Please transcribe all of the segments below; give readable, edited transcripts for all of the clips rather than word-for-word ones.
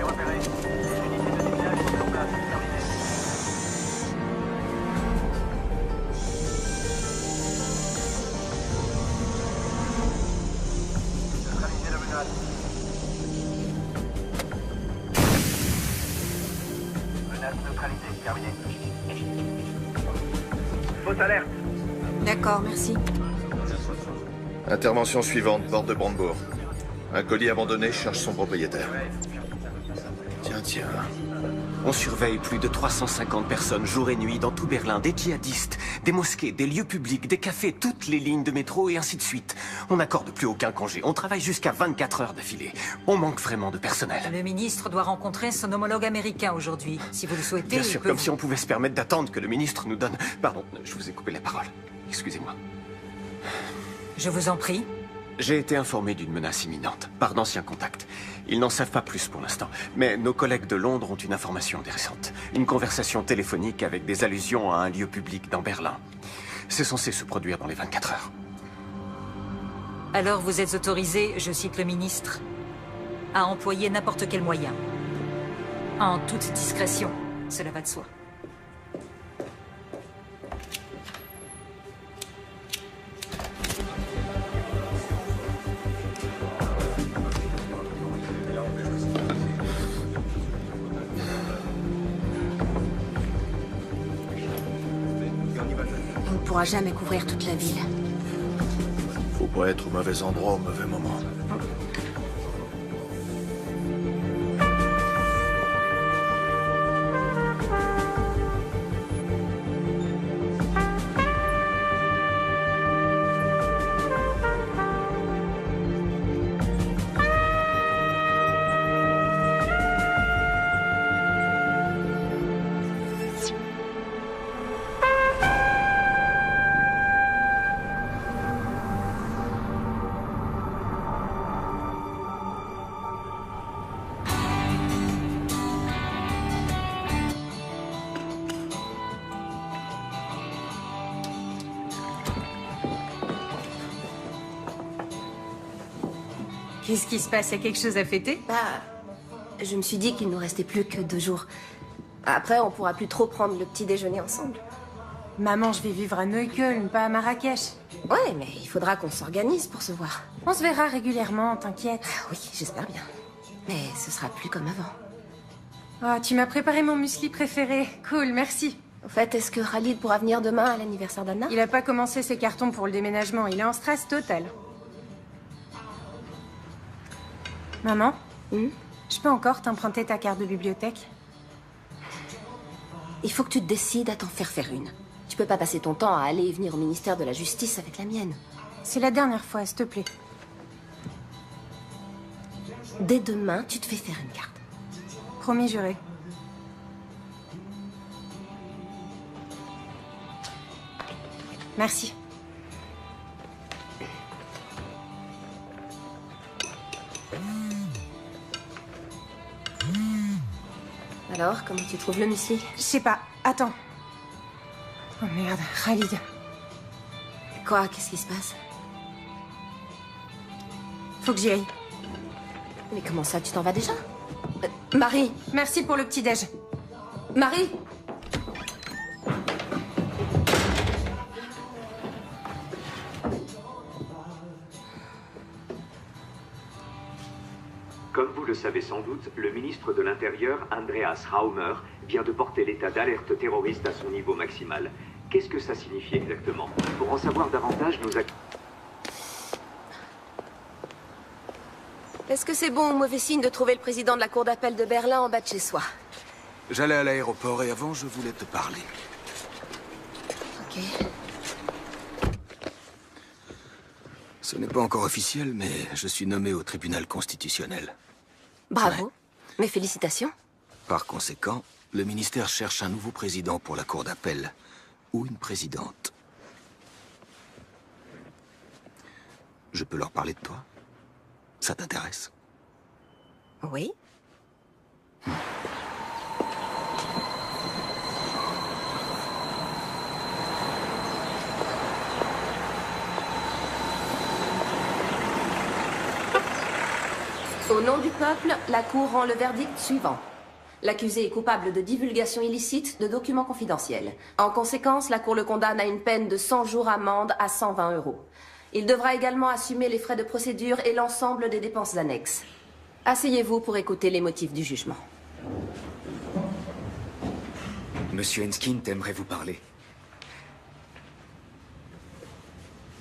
repéré. Les unités de déminage sont en place. Terminé. Neutraliser la menace. Menace neutralisée. Terminé. Fausse alerte. D'accord, merci. Intervention suivante, porte de Brandebourg. Un colis abandonné cherche son propriétaire. Tiens. On surveille plus de 350 personnes jour et nuit dans tout Berlin, des djihadistes, des mosquées, des lieux publics, des cafés, toutes les lignes de métro et ainsi de suite. On n'accorde plus aucun congé, on travaille jusqu'à 24 heures d'affilée. On manque vraiment de personnel. Le ministre doit rencontrer son homologue américain aujourd'hui. Si vous le souhaitez, Bien sûr, comme si on pouvait se permettre d'attendre que le ministre nous donne... Pardon, je vous ai coupé la parole. Excusez-moi. Je vous en prie. J'ai été informé d'une menace imminente, par d'anciens contacts. Ils n'en savent pas plus pour l'instant, mais nos collègues de Londres ont une information intéressante. Une conversation téléphonique avec des allusions à un lieu public dans Berlin. C'est censé se produire dans les 24 heures. Alors vous êtes autorisé, je cite le ministre, à employer n'importe quel moyen. En toute discrétion, cela va de soi. On ne pourra jamais couvrir toute la ville. Faut pas être au mauvais endroit au mauvais moment. Qu'est-ce qui se passe? Il y a quelque chose à fêter? Je me suis dit qu'il nous restait plus que 2 jours. Après, on pourra plus trop prendre le petit déjeuner ensemble. Maman, je vais vivre à Neukölln, pas à Marrakech. Ouais, mais il faudra qu'on s'organise pour se voir. On se verra régulièrement, t'inquiète. Oui, j'espère bien. Mais ce sera plus comme avant. Oh, tu m'as préparé mon muesli préféré. Cool, merci. Au fait, est-ce que Khalid pourra venir demain à l'anniversaire d'Anna? Il a pas commencé ses cartons pour le déménagement, il est en stress total. Maman, je peux encore t'emprunter ta carte de bibliothèque? Il faut que tu te décides à t'en faire une. Tu peux pas passer ton temps à aller et venir au ministère de la Justice avec la mienne. C'est la dernière fois, s'il te plaît. Dès demain, tu te fais faire une carte. Promis juré. Merci. Alors, comment tu trouves le muesli? Je sais pas, attends. Oh merde, Khalid. Quoi? Qu'est-ce qui se passe? Faut que j'y aille. Mais comment ça, tu t'en vas déjà? Marie! Merci pour le petit-déj. Marie! Comme vous le savez sans doute, le ministre de l'Intérieur, Andreas Raumer, vient de porter l'état d'alerte terroriste à son niveau maximal. Qu'est-ce que ça signifie exactement? Pour en savoir davantage, nous Est-ce que c'est bon ou mauvais signe de trouver le président de la cour d'appel de Berlin en bas de chez soi? J'allais à l'aéroport et avant, je voulais te parler. Ok. Ce n'est pas encore officiel, mais je suis nommé au tribunal constitutionnel. Bravo. Ouais. Mes félicitations. Par conséquent, le ministère cherche un nouveau président pour la cour d'appel. Ou une présidente. Je peux leur parler de toi? Ça t'intéresse? Oui. Au nom du peuple, la Cour rend le verdict suivant. L'accusé est coupable de divulgation illicite de documents confidentiels. En conséquence, la Cour le condamne à une peine de 100 jours amende à 120 €. Il devra également assumer les frais de procédure et l'ensemble des dépenses annexes. Asseyez-vous pour écouter les motifs du jugement. Monsieur Enskind aimerait vous parler.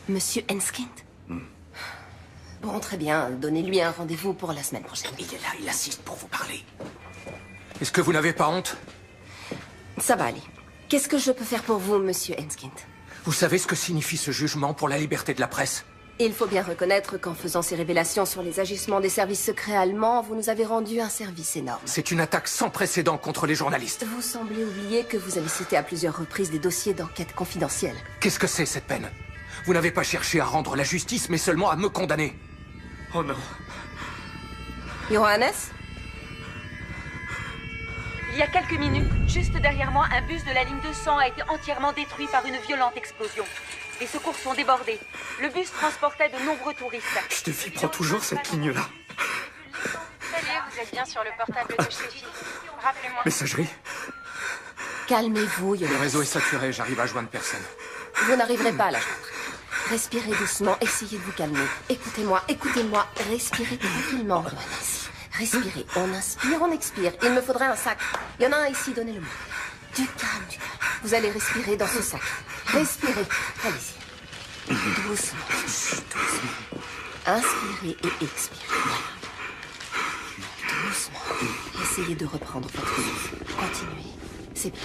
Monsieur Enskind? Bon, très bien. Donnez-lui un rendez-vous pour la semaine prochaine. Il est là, il assiste pour vous parler. Est-ce que vous n'avez pas honte? Ça va aller. Qu'est-ce que je peux faire pour vous, monsieur Enskind? Vous savez ce que signifie ce jugement pour la liberté de la presse? Il faut bien reconnaître qu'en faisant ces révélations sur les agissements des services secrets allemands, vous nous avez rendu un service énorme. C'est une attaque sans précédent contre les journalistes. Vous semblez oublier que vous avez cité à plusieurs reprises des dossiers d'enquête confidentielle. Qu'est-ce que c'est, cette peine? Vous n'avez pas cherché à rendre la justice, mais seulement à me condamner. Oh non. Johannes? Il y a quelques minutes, juste derrière moi, un bus de la ligne 200 a été entièrement détruit par une violente explosion. Les secours sont débordés. Le bus transportait de nombreux touristes. Je te prends toujours cette ligne-là. Salut, vous êtes bien sur le portable de Chéfi. Rappelez-moi. Messagerie. Calmez-vous, Le Johannes. réseau est saturé, j'arrive à joindre personne. Vous n'arriverez pas à la joindre. Respirez doucement, essayez de vous calmer. Écoutez-moi, écoutez-moi. Respirez tranquillement, Johannes. Respirez. On inspire, on expire. Il me faudrait un sac. Il y en a un ici, donnez-le-moi. Du calme, du calme. Vous allez respirer dans ce sac. Respirez. Allez-y. Doucement. Chut, doucement. Inspirez et expirez. Voilà. Doucement. Essayez de reprendre votre vie. Continuez. C'est bien.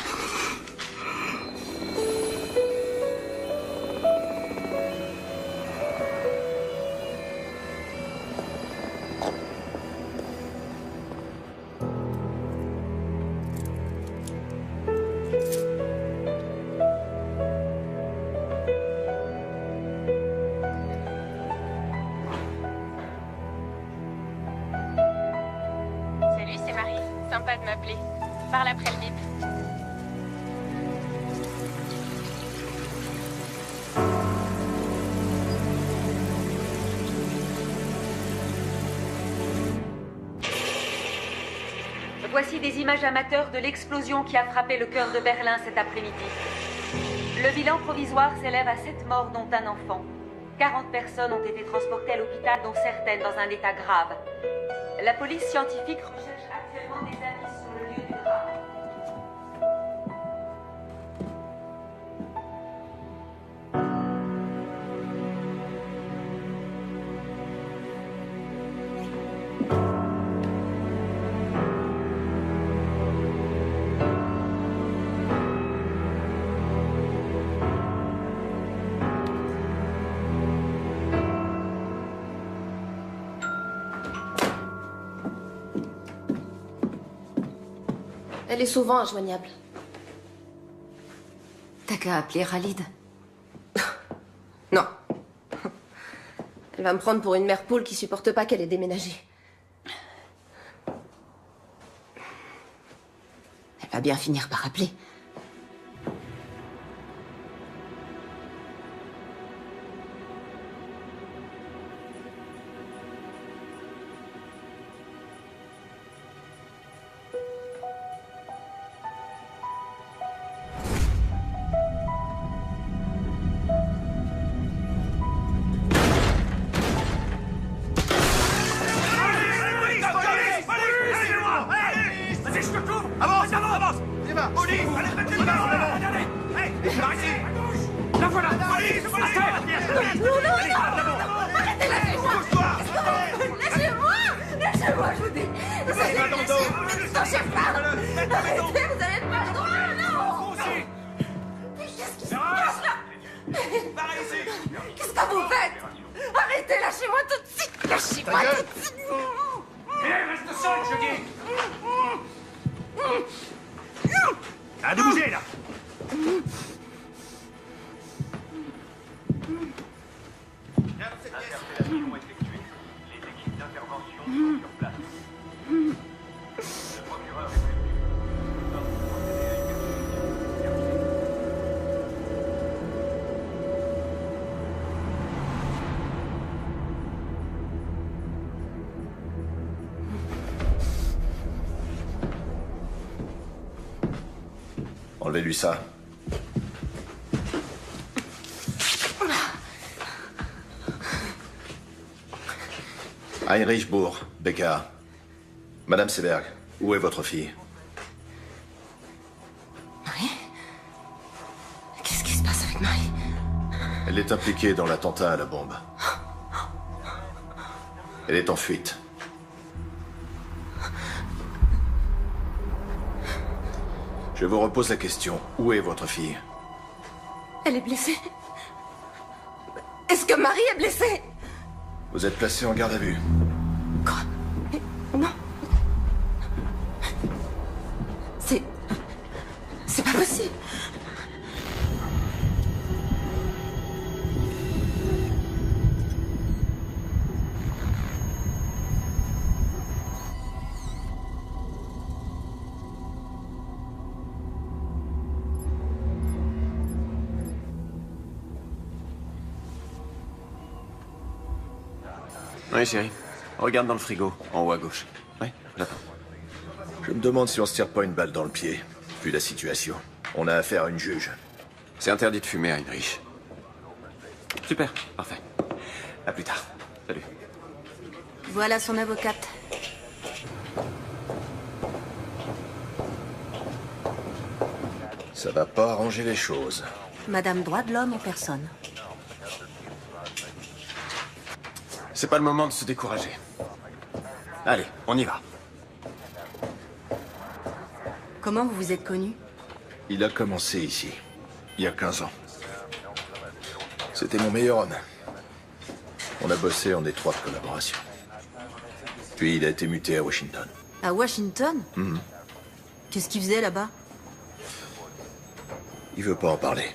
Salut, c'est Marie. Sympa de m'appeler. Parle après le bip. Voici des images amateurs de l'explosion qui a frappé le cœur de Berlin cet après-midi. Le bilan provisoire s'élève à 7 morts, dont un enfant. 40 personnes ont été transportées à l'hôpital, dont certaines dans un état grave. La police scientifique recherche actuellement des indices sur le lieu du drame. Elle est souvent injoignable. T'as qu'à appeler Khalid. Non. Elle va me prendre pour une mère poule qui supporte pas qu'elle ait déménagé. Elle va bien finir par appeler. Qu'est-ce que vous faites? Arrêtez, lâchez-moi tout de suite. Lâchez-moi tout de suite. Reste seul, je dis. Arrête de bouger, là. Interpellations effectuées. Les équipes d'intervention sont sur place. Le procureur est prévenu. Enlevez-lui ça. Heinrich Bourg, BKA. Madame Seberg, où est votre fille? Marie? Qu'est-ce qui se passe avec Marie? Elle est impliquée dans l'attentat à la bombe. Elle est en fuite. Je vous repose la question. Où est votre fille? Elle est blessée. Est-ce que Marie est blessée? Vous êtes placé en garde à vue. Quoi? Mais non. C'est pas possible. Oui, chérie. Regarde dans le frigo, en haut à gauche. Oui, j'attends. Je me demande si on se tire pas une balle dans le pied. Vu la situation. On a affaire à une juge. C'est interdit de fumer, Heinrich. Super, parfait. À plus tard. Salut. Voilà son avocate. Ça va pas arranger les choses. Madame droit de l'homme en personne. C'est pas le moment de se décourager. Allez, on y va. Comment vous vous êtes connus? Il a commencé ici, il y a 15 ans. C'était mon meilleur homme. On a bossé en étroite collaboration. Puis il a été muté à Washington. À Washington? Qu'est-ce qu'il faisait là-bas? Il veut pas en parler.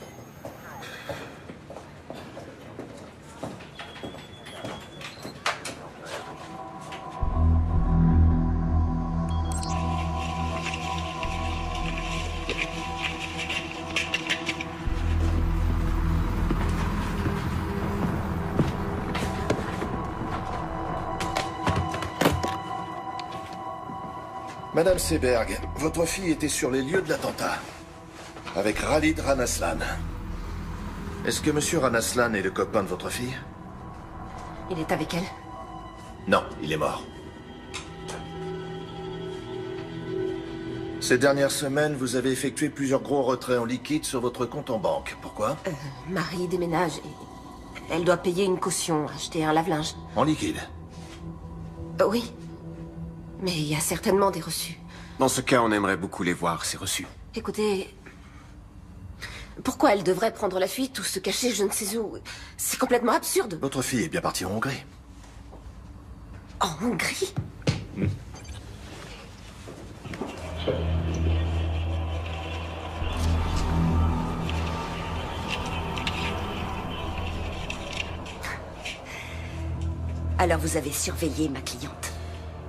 Madame Seberg, votre fille était sur les lieux de l'attentat. Avec Khalid Ranaslan. Est-ce que Monsieur Ranaslan est le copain de votre fille? Il est avec elle? Non, il est mort. Ces dernières semaines, vous avez effectué plusieurs gros retraits en liquide sur votre compte en banque. Pourquoi? Marie déménage et elle doit payer une caution, acheter un lave-linge. En liquide? Oui. Mais il y a certainement des reçus. Dans ce cas, on aimerait beaucoup les voir, ces reçus. Écoutez... Pourquoi elle devrait prendre la fuite ou se cacher je ne sais où? C'est complètement absurde. Votre fille est bien partie en Hongrie. En Hongrie? Alors vous avez surveillé ma cliente?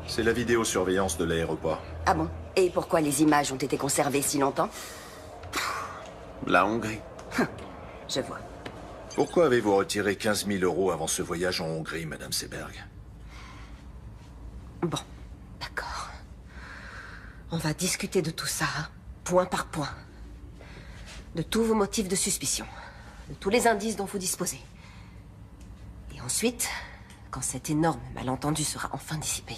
C'est la vidéosurveillance de l'aéroport. Ah bon? Et pourquoi les images ont été conservées si longtemps? La Hongrie. Je vois. Pourquoi avez-vous retiré 15 000 € avant ce voyage en Hongrie, Madame Seberg? Bon, d'accord. On va discuter de tout ça, point par point. De tous vos motifs de suspicion. De tous les indices dont vous disposez. Et ensuite, quand cet énorme malentendu sera enfin dissipé,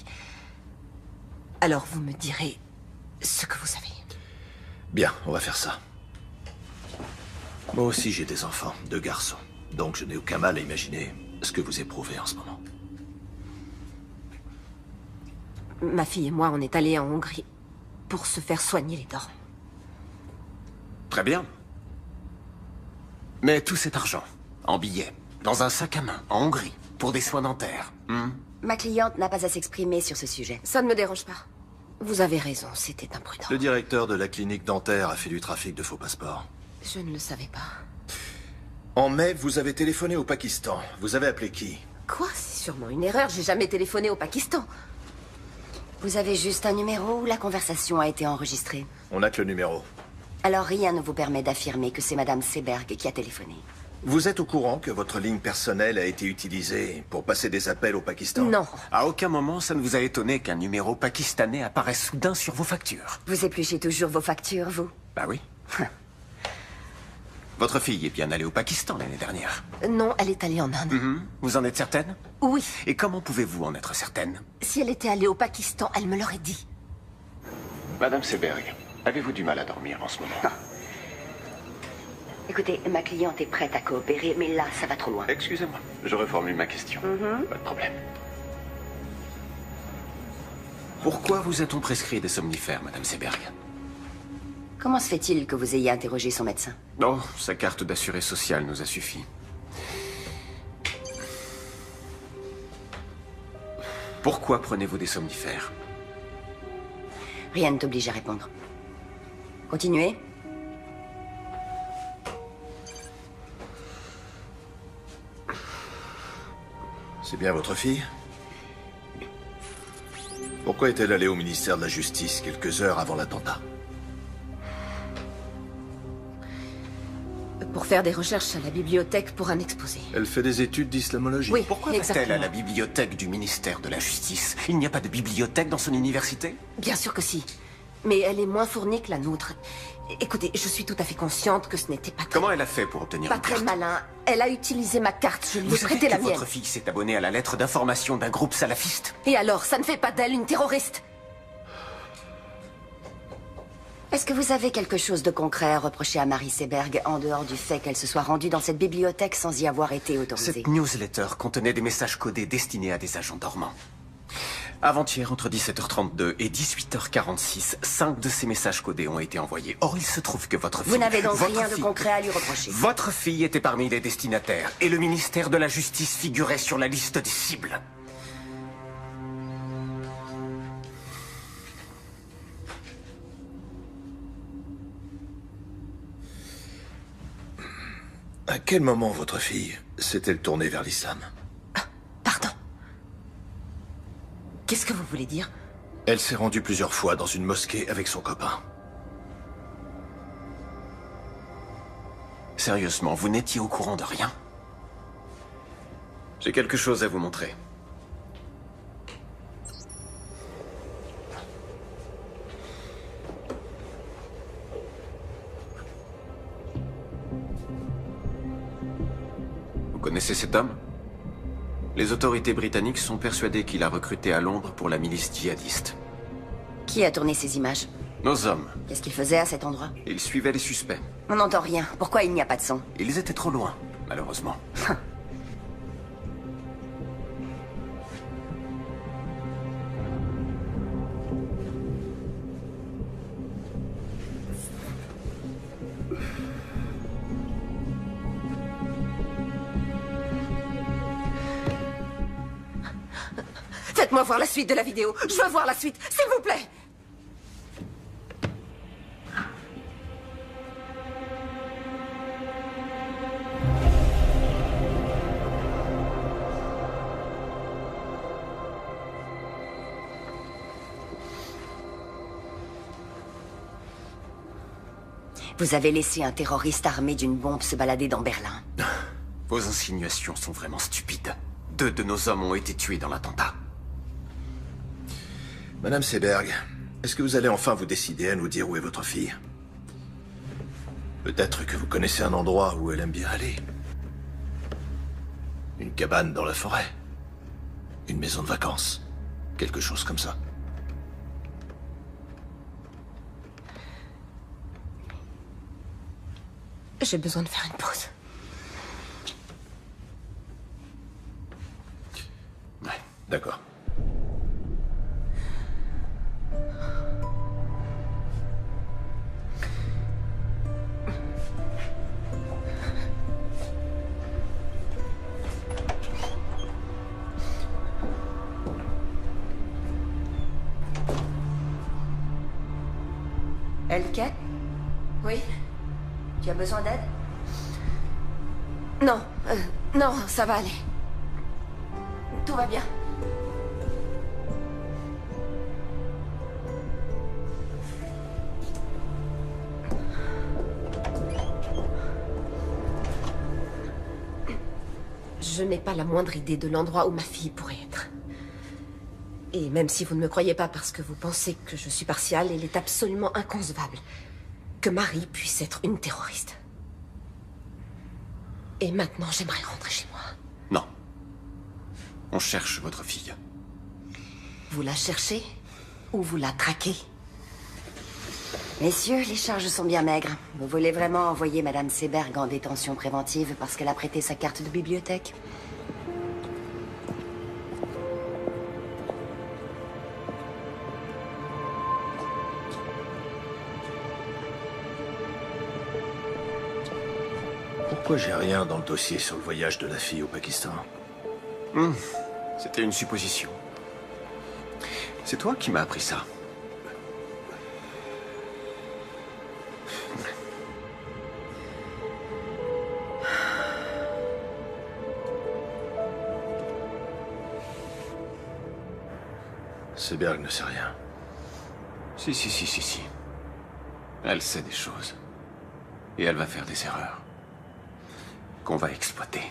alors vous me direz ce que vous savez. Bien, on va faire ça. Moi aussi, j'ai des enfants, 2 garçons. Donc je n'ai aucun mal à imaginer ce que vous éprouvez en ce moment. Ma fille et moi, on est allés en Hongrie pour se faire soigner les dents. Très bien. Mais tout cet argent, en billets, dans un sac à main, en Hongrie, pour des soins dentaires. Ma cliente n'a pas à s'exprimer sur ce sujet. Ça ne me dérange pas. Vous avez raison, c'était imprudent. Le directeur de la clinique dentaire a fait du trafic de faux passeports. Je ne le savais pas. En mai, vous avez téléphoné au Pakistan. Vous avez appelé qui? Quoi? C'est sûrement une erreur. J'ai jamais téléphoné au Pakistan. Vous avez juste un numéro où la conversation a été enregistrée. On n'a que le numéro. Alors rien ne vous permet d'affirmer que c'est Madame Seberg qui a téléphoné. Vous êtes au courant que votre ligne personnelle a été utilisée pour passer des appels au Pakistan? Non. À aucun moment, ça ne vous a étonné qu'un numéro pakistanais apparaisse soudain sur vos factures? Vous épluchez toujours vos factures, vous? Bah oui. Votre fille est bien allée au Pakistan l'année dernière. Non, elle est allée en Inde. Vous en êtes certaine? Oui. Et comment pouvez-vous en être certaine? Si elle était allée au Pakistan, elle me l'aurait dit. Madame Seberg, avez-vous du mal à dormir en ce moment? Écoutez, ma cliente est prête à coopérer, mais là, ça va trop loin. Excusez-moi, je reformule ma question. Pas de problème. Pourquoi vous a-t-on prescrit des somnifères, Madame Seberg? Comment se fait-il que vous ayez interrogé son médecin? Oh, sa carte d'assuré social nous a suffi. Pourquoi prenez-vous des somnifères? Rien ne t'oblige à répondre. Continuez. C'est bien votre fille? Pourquoi est-elle allée au ministère de la Justice quelques heures avant l'attentat? Pour faire des recherches à la bibliothèque pour un exposé. Elle fait des études d'islamologie. Oui, Pourquoi va-t-elle à la bibliothèque du ministère de la Justice? Il n'y a pas de bibliothèque dans son université? Bien sûr que si. Mais elle est moins fournie que la nôtre. Écoutez, je suis tout à fait consciente que ce n'était pas très... Comment elle a fait pour obtenir Pas une très carte? malin. Elle a utilisé ma carte. Je lui ai Vous savez prêté la que mienne. votre fille s'est abonnée à la lettre d'information d'un groupe salafiste? Et alors, ça ne fait pas d'elle une terroriste? Est-ce que vous avez quelque chose de concret à reprocher à Marie Seberg, en dehors du fait qu'elle se soit rendue dans cette bibliothèque sans y avoir été autorisée? Cette newsletter contenait des messages codés destinés à des agents dormants. Avant-hier, entre 17h32 et 18h46, 5 de ces messages codés ont été envoyés. Or, il se trouve que votre fille... Vous n'avez donc votre rien de fille- concret à lui reprocher? Votre fille était parmi les destinataires, et le ministère de la Justice figurait sur la liste des cibles. À quel moment votre fille s'est-elle tournée vers l'islam? Pardon. Qu'est-ce que vous voulez dire? Elle s'est rendue plusieurs fois dans une mosquée avec son copain. Sérieusement, vous n'étiez au courant de rien? J'ai quelque chose à vous montrer. Vous connaissez cet homme? Les autorités britanniques sont persuadées qu'il a recruté à Londres pour la milice djihadiste. Qui a tourné ces images? Nos hommes. Qu'est-ce qu'il faisait à cet endroit? Ils suivaient les suspects. On n'entend rien. Pourquoi il n'y a pas de son? Ils étaient trop loin, malheureusement. Faites-moi voir la suite de la vidéo. Je veux voir la suite, s'il vous plaît. Vous avez laissé un terroriste armé d'une bombe se balader dans Berlin. Vos insinuations sont vraiment stupides. 2 de nos hommes ont été tués dans l'attentat. Madame Seberg, est-ce que vous allez enfin vous décider à nous dire où est votre fille? Peut-être que vous connaissez un endroit où elle aime bien aller. Une cabane dans la forêt. Une maison de vacances. Quelque chose comme ça. J'ai besoin de faire une pause. Ouais, d'accord. Elke? Oui? Tu as besoin d'aide? Non, non, ça va aller. Tout va bien. Je n'ai pas la moindre idée de l'endroit où ma fille pourrait être. Et même si vous ne me croyez pas parce que vous pensez que je suis partiale, il est absolument inconcevable que Marie puisse être une terroriste. Et maintenant, j'aimerais rentrer chez moi. Non. On cherche votre fille. Vous la cherchez ou vous la traquez? Messieurs, les charges sont bien maigres. Vous voulez vraiment envoyer Madame Seberg en détention préventive parce qu'elle a prêté sa carte de bibliothèque? Pourquoi j'ai rien dans le dossier sur le voyage de la fille au Pakistan? C'était une supposition. C'est toi qui m'as appris ça. Seberg ne sait rien. Si. Elle sait des choses. Et elle va faire des erreurs. Qu'on va exploiter.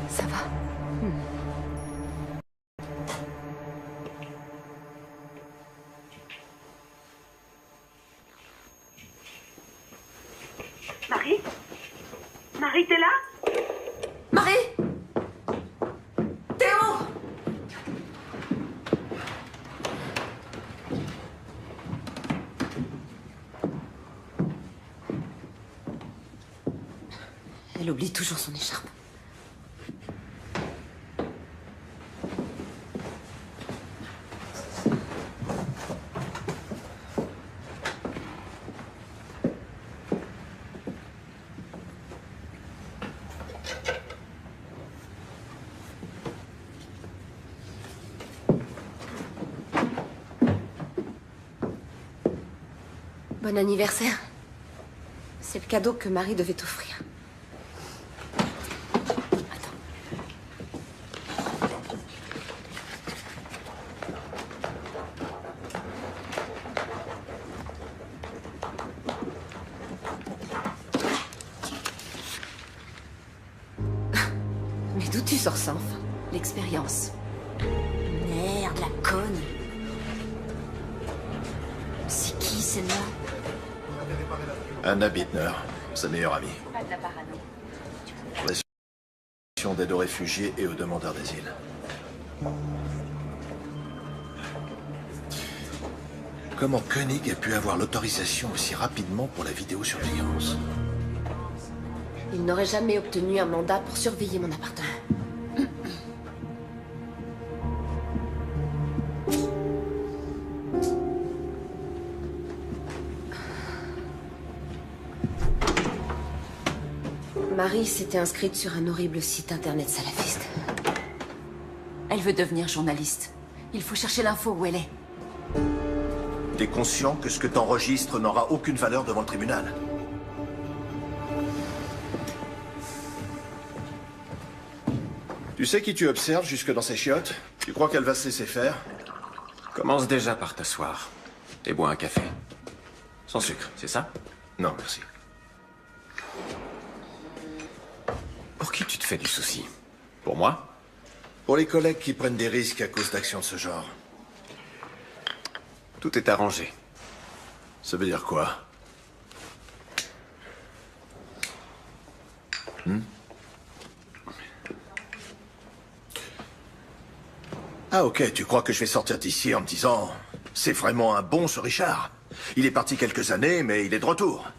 Ça va? Marie? Marie, t'es là? Marie! Théo! Elle oublie toujours son écharpe. Bon anniversaire. C'est le cadeau que Marie devait t'offrir. Attends. Mais d'où tu sors ça, enfin? L'expérience. Merde, la conne. C'est qui, celle-là? Anna Bittner, sa meilleure amie. Pas de la parano. Relation d'aide aux réfugiés et aux demandeurs d'asile. Comment Koenig a pu avoir l'autorisation aussi rapidement pour la vidéosurveillance? Il n'aurait jamais obtenu un mandat pour surveiller mon appartement. Marie s'était inscrite sur un horrible site internet salafiste. Elle veut devenir journaliste. Il faut chercher l'info où elle est. T'es conscient que ce que t'enregistres n'aura aucune valeur devant le tribunal? Tu sais qui tu observes jusque dans ses chiottes? Tu crois qu'elle va se laisser faire? Commence déjà par t'asseoir. Et bois un café. Sans sucre, c'est ça? Non, merci. Pour qui tu te fais du souci? Pour moi? Pour les collègues qui prennent des risques à cause d'actions de ce genre. Tout est arrangé. Ça veut dire quoi? Ah ok, tu crois que je vais sortir d'ici en me disant « C'est vraiment un bon ce Richard. Il est parti quelques années, mais il est de retour. »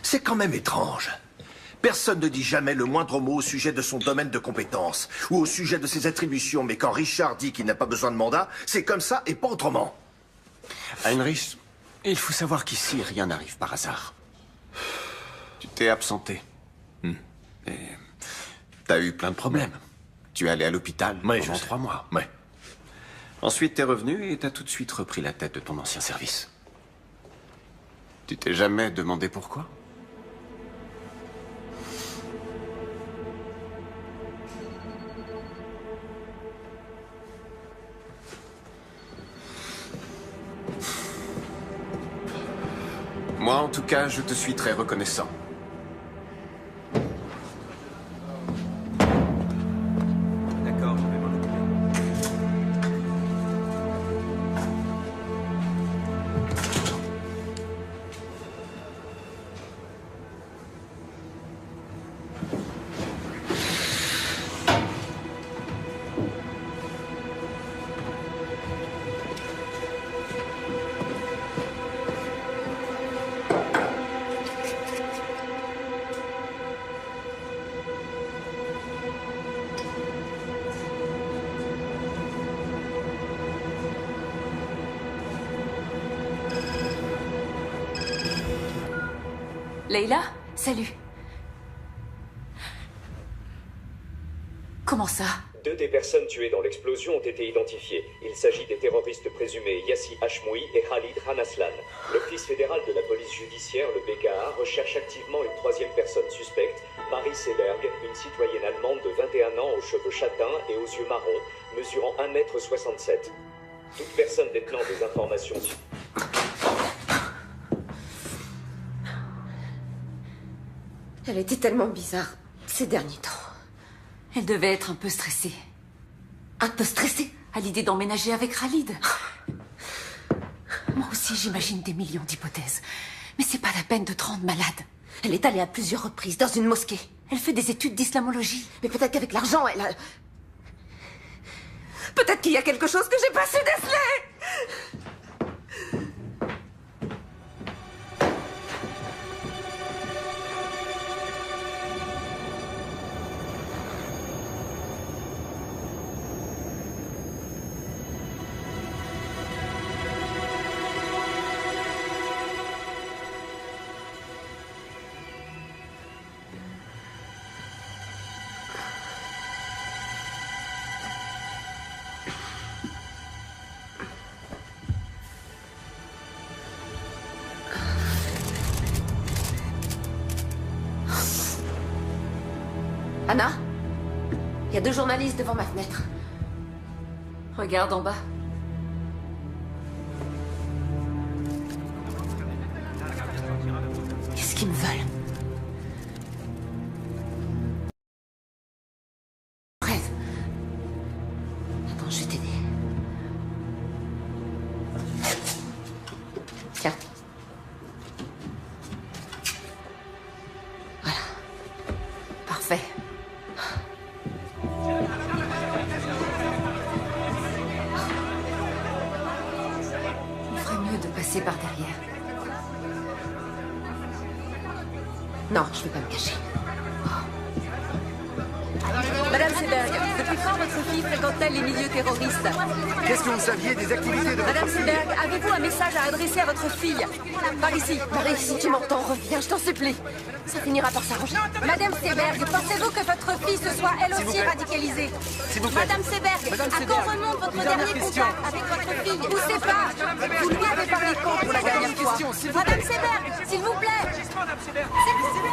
C'est quand même étrange. Personne ne dit jamais le moindre mot au sujet de son domaine de compétence ou au sujet de ses attributions, mais quand Richard dit qu'il n'a pas besoin de mandat, c'est comme ça et pas autrement. Heinrich, il faut savoir qu'ici, rien n'arrive par hasard. Tu t'es absenté. Et t'as eu plein de problèmes. Tu es allé à l'hôpital pendant 3 mois. Ouais. Ensuite, t'es revenu et t'as tout de suite repris la tête de ton ancien service. Tu t'es jamais demandé pourquoi? tout cas, je te suis très reconnaissant. D'accord, je vais m'en occuper. Leila, salut. Comment ça? 2 des personnes tuées dans l'explosion ont été identifiées. Il s'agit des terroristes présumés Yassi Hashmoui et Khalid Ranaslan. L'Office fédéral de la police judiciaire, le BKA, recherche activement une 3e personne suspecte, Marie Seberg, une citoyenne allemande de 21 ans aux cheveux châtains et aux yeux marrons, mesurant 1,67 m. Toute personne détenant des informations... Elle était tellement bizarre ces derniers temps. Elle devait être un peu stressée. Un peu stressée? À l'idée d'emménager avec Khalid. Moi aussi, j'imagine des millions d'hypothèses. Mais c'est pas la peine de te rendre malade. Elle est allée à plusieurs reprises dans une mosquée. Elle fait des études d'islamologie. Mais peut-être qu'avec l'argent, elle a... Peut-être qu'il y a quelque chose que j'ai pas su déceler! Anna, il y a 2 journalistes devant ma fenêtre. Regarde en bas. Qu'est-ce qu'ils me veulent? Rêve. Attends, je vais t'aider. Tiens. Voilà. Parfait. Passer par derrière. Non, je vais pas me cacher. Madame Seberg, depuis quand votre fille fréquente-t-elle les milieux terroristes? Qu'est-ce que vous saviez des activités de Madame votre fille? Seberg, avez-vous un message à adresser à votre fille? Par ici. Marie, si tu m'entends, reviens, je t'en supplie. Ça finira par s'arranger. Madame Seberg, pensez-vous que votre fille se soit elle aussi radicalisée? S'il vous plaît. Madame Seberg, à quand remonte votre dernier contact avec votre fille? Ou c'est pas? Vous lui avez parlé quand pour la dernière fois? Madame Seberg, s'il vous plaît. S'il vous plaît.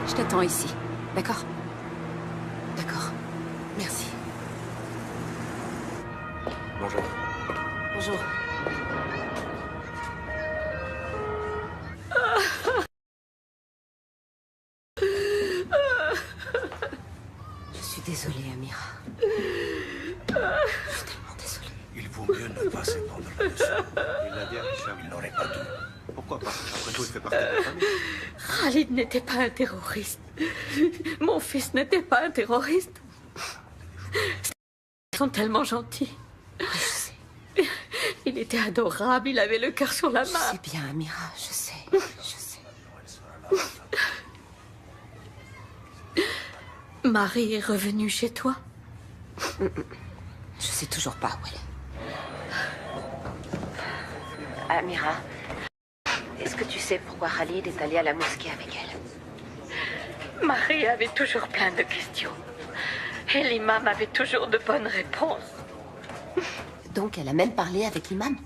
Je t'attends ici, d'accord? D'accord. Merci. Bonjour. Bonjour. Je suis désolée, Amira. Je suis tellement désolée. Il vaut mieux ne pas s'épandre là-dessus. Il l'a dit à Richard. Il n'aurait pas dû. Pourquoi pas? Après tout, il fait partie de la famille. Khalid n'était pas un terroriste. Mon fils n'était pas un terroriste. Ils sont tellement gentils. Oui, je sais. Il était adorable, il avait le cœur sur la main. Je sais bien, Amira, je sais. Je sais. Marie est revenue chez toi? Je sais toujours pas où elle est. Amira, est-ce que tu sais pourquoi Khalid est allé à la mosquée avec elle? Marie avait toujours plein de questions. Et l'imam avait toujours de bonnes réponses. Donc elle a même parlé avec l'imam?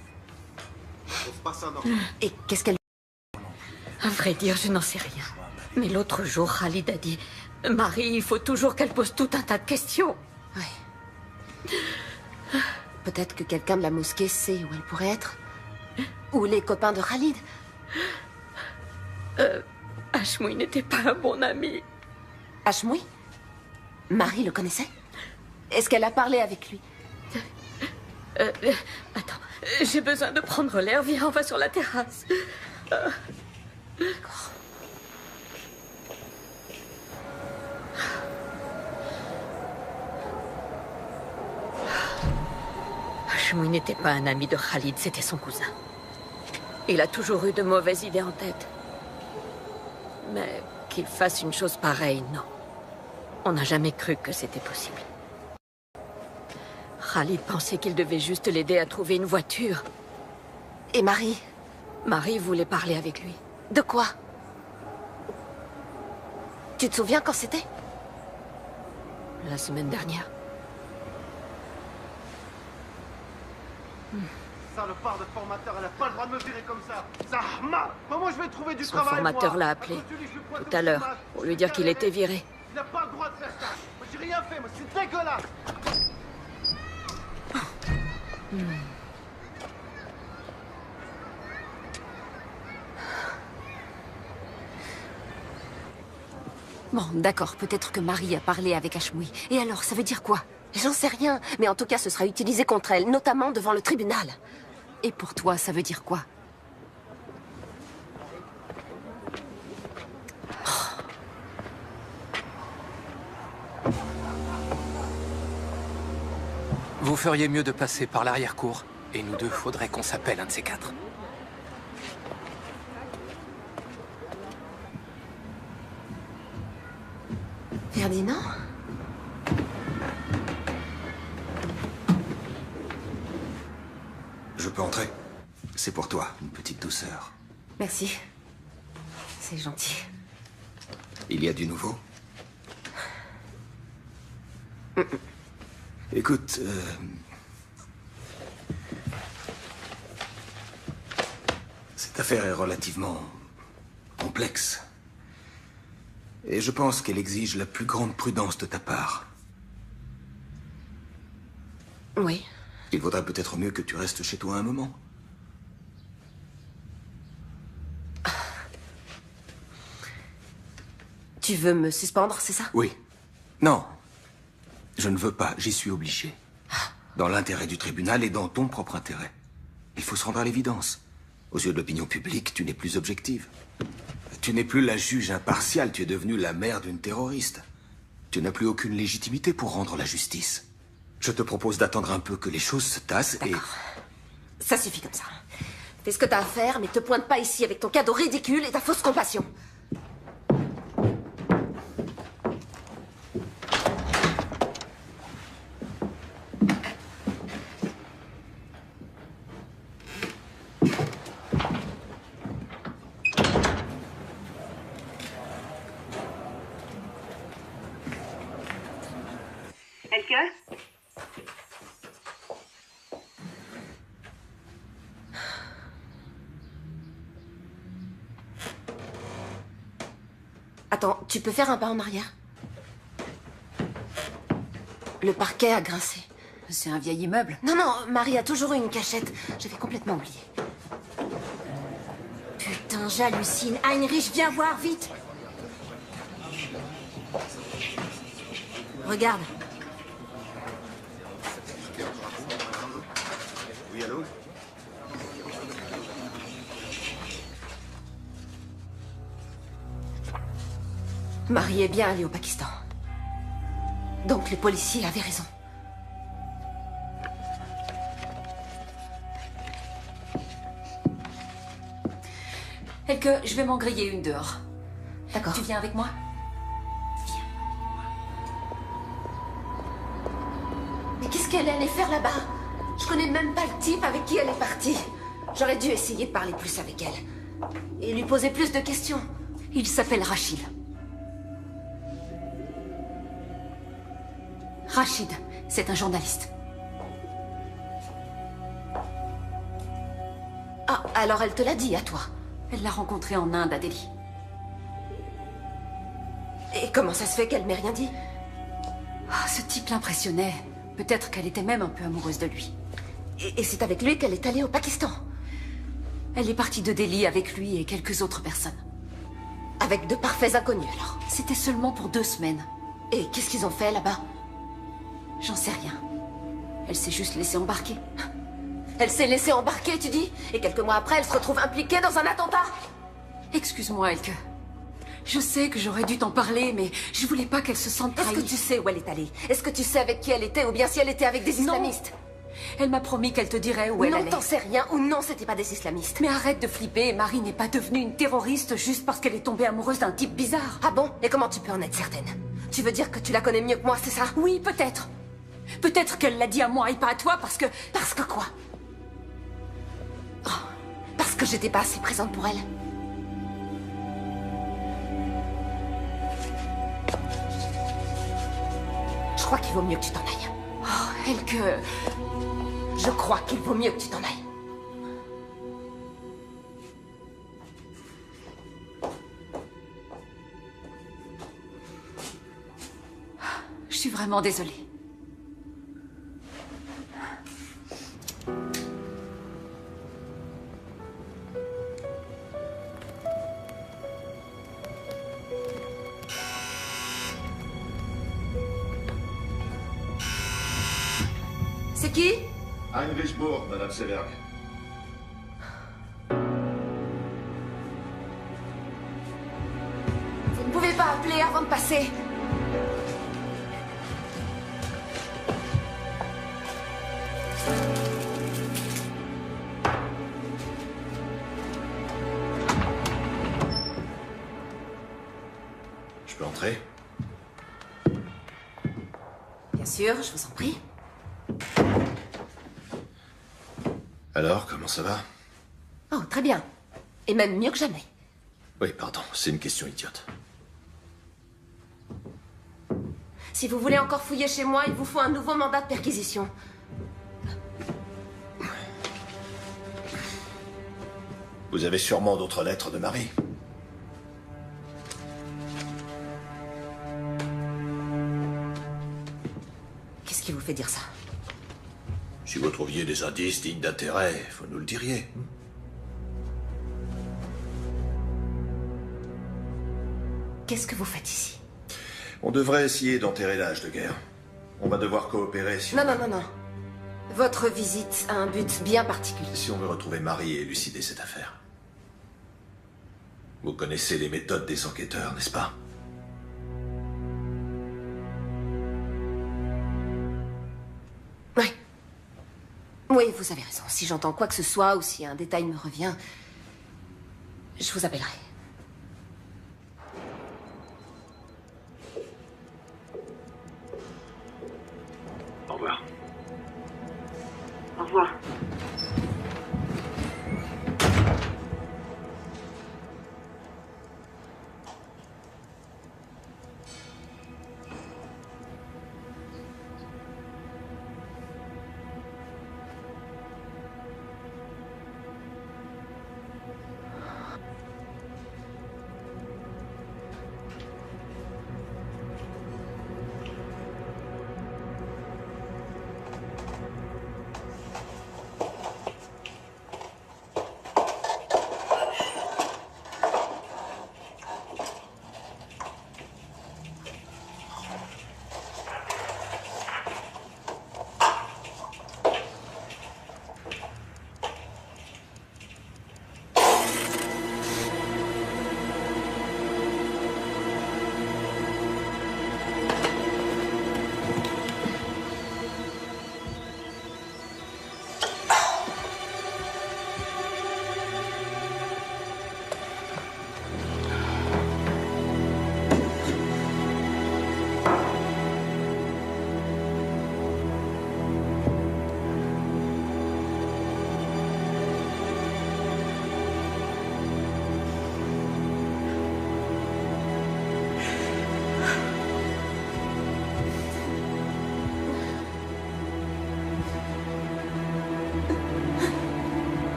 Et qu'est-ce qu'elle... À vrai dire, je n'en sais rien. Mais l'autre jour, Khalid a dit... Marie, il faut toujours qu'elle pose tout un tas de questions. Oui. Peut-être que quelqu'un de la mosquée sait où elle pourrait être. Ou les copains de Khalid. Hashmoui n'était pas un bon ami. Hashmoui? Marie le connaissait? Est-ce qu'elle a parlé avec lui? Attends, j'ai besoin de prendre l'air. Viens, on va sur la terrasse. D'accord. Hashmoui n'était pas un ami de Khalid, c'était son cousin. Il a toujours eu de mauvaises idées en tête. Mais qu'il fasse une chose pareille, non. On n'a jamais cru que c'était possible. Khalid pensait qu'il devait juste l'aider à trouver une voiture. Et Marie? Marie voulait parler avec lui. De quoi? Tu te souviens quand c'était? La semaine dernière. Salopard de formateur, elle a pas le droit de me virer comme ça. Zahma! Comment je vais trouver du travail? Son formateur l'a appelé tout à l'heure pour lui dire qu'il était viré. Il n'a pas le droit de faire ça. Moi, j'ai rien fait, moi, c'est dégueulasse. Bon, d'accord, peut-être que Marie a parlé avec Hashmoui. Et alors, ça veut dire quoi? J'en sais rien, mais en tout cas, ce sera utilisé contre elle, notamment devant le tribunal. Et pour toi, ça veut dire quoi? Vous feriez mieux de passer par l'arrière-cour. Et nous deux, faudrait qu'on s'appelle un de ces quatre. Ferdinand? Je peux entrer? C'est pour toi, une petite douceur. Merci. C'est gentil. Il y a du nouveau? Écoute, cette affaire est relativement complexe. Et je pense qu'elle exige la plus grande prudence de ta part. Oui. Il vaudrait peut-être mieux que tu restes chez toi un moment. Tu veux me suspendre, c'est ça? Oui. Non. Je ne veux pas, j'y suis obligé. Dans l'intérêt du tribunal et dans ton propre intérêt. Il faut se rendre à l'évidence. Aux yeux de l'opinion publique, tu n'es plus objective. Tu n'es plus la juge impartiale, tu es devenue la mère d'une terroriste. Tu n'as plus aucune légitimité pour rendre la justice. Je te propose d'attendre un peu que les choses se tassent et... Ça suffit comme ça. Fais ce que t'as à faire, mais te pointe pas ici avec ton cadeau ridicule et ta fausse compassion. Attends, tu peux faire un pas en arrière? Le parquet a grincé. C'est un vieil immeuble. Non, non, Marie a toujours eu une cachette. J'avais complètement oublié. Putain, j'hallucine. Heinrich, viens voir, vite. Regarde. Oui, allô? Marie est bien allée au Pakistan. Donc les policiers avaient raison. Elke, je vais m'en griller une dehors. D'accord. Tu viens avec moi? Mais qu'est-ce qu'elle allait faire là-bas? Je connais même pas le type avec qui elle est partie. J'aurais dû essayer de parler plus avec elle. Et lui poser plus de questions. Il s'appelle Rachid. Rachid, c'est un journaliste. Ah, alors elle te l'a dit à toi? Elle l'a rencontré en Inde, à Delhi. Et comment ça se fait qu'elle m'ait rien dit? Ah, ce type l'impressionnait. Peut-être qu'elle était même un peu amoureuse de lui. Et c'est avec lui qu'elle est allée au Pakistan? Elle est partie de Delhi avec lui et quelques autres personnes. Avec de parfaits inconnus, alors? C'était seulement pour 2 semaines. Et qu'est-ce qu'ils ont fait, là-bas? J'en sais rien. Elle s'est juste laissée embarquer. Elle s'est laissée embarquer, tu dis? Et quelques mois après, elle se retrouve impliquée dans un attentat? Excuse-moi, Elke. Je sais que j'aurais dû t'en parler, mais je voulais pas qu'elle se sente trahie. Est-ce que tu sais où elle est allée? Est-ce que tu sais avec qui elle était, ou bien si elle était avec des islamistes? Elle m'a promis qu'elle te dirait où elle allait. Non, t'en sais rien, ou non, c'était pas des islamistes. Mais arrête de flipper, Marie n'est pas devenue une terroriste juste parce qu'elle est tombée amoureuse d'un type bizarre. Ah bon? Et comment tu peux en être certaine? Tu veux dire que tu la connais mieux que moi, c'est ça? Oui, peut-être. Peut-être qu'elle l'a dit à moi et pas à toi parce que... Parce que quoi? Oh, parce que j'étais pas assez présente pour elle. Je crois qu'il vaut mieux que tu t'en ailles. Oh, Elke... Je crois qu'il vaut mieux que tu t'en ailles. Je suis vraiment désolée. C'est qui? Heinrichsburg, Madame Seberg. Vous ne pouvez pas appeler avant de passer. Je peux entrer? Bien sûr, je vous en prie. Alors, comment ça va? Oh, très bien. Et même mieux que jamais. Oui, pardon, c'est une question idiote. Si vous voulez encore fouiller chez moi, il vous faut un nouveau mandat de perquisition. Vous avez sûrement d'autres lettres de Marie. Qu'est-ce qui vous fait dire ça? Si vous trouviez des indices dignes d'intérêt, vous nous le diriez. Qu'est-ce que vous faites ici? On devrait essayer d'enterrer l'âge de guerre. On va devoir coopérer si Non, non, non, non. Votre visite a un but bien particulier. Si on veut retrouver Marie et élucider cette affaire. Vous connaissez les méthodes des enquêteurs, n'est-ce pas? Oui. Oui, vous avez raison. Si j'entends quoi que ce soit ou si un détail me revient, je vous appellerai. Au revoir. Au revoir.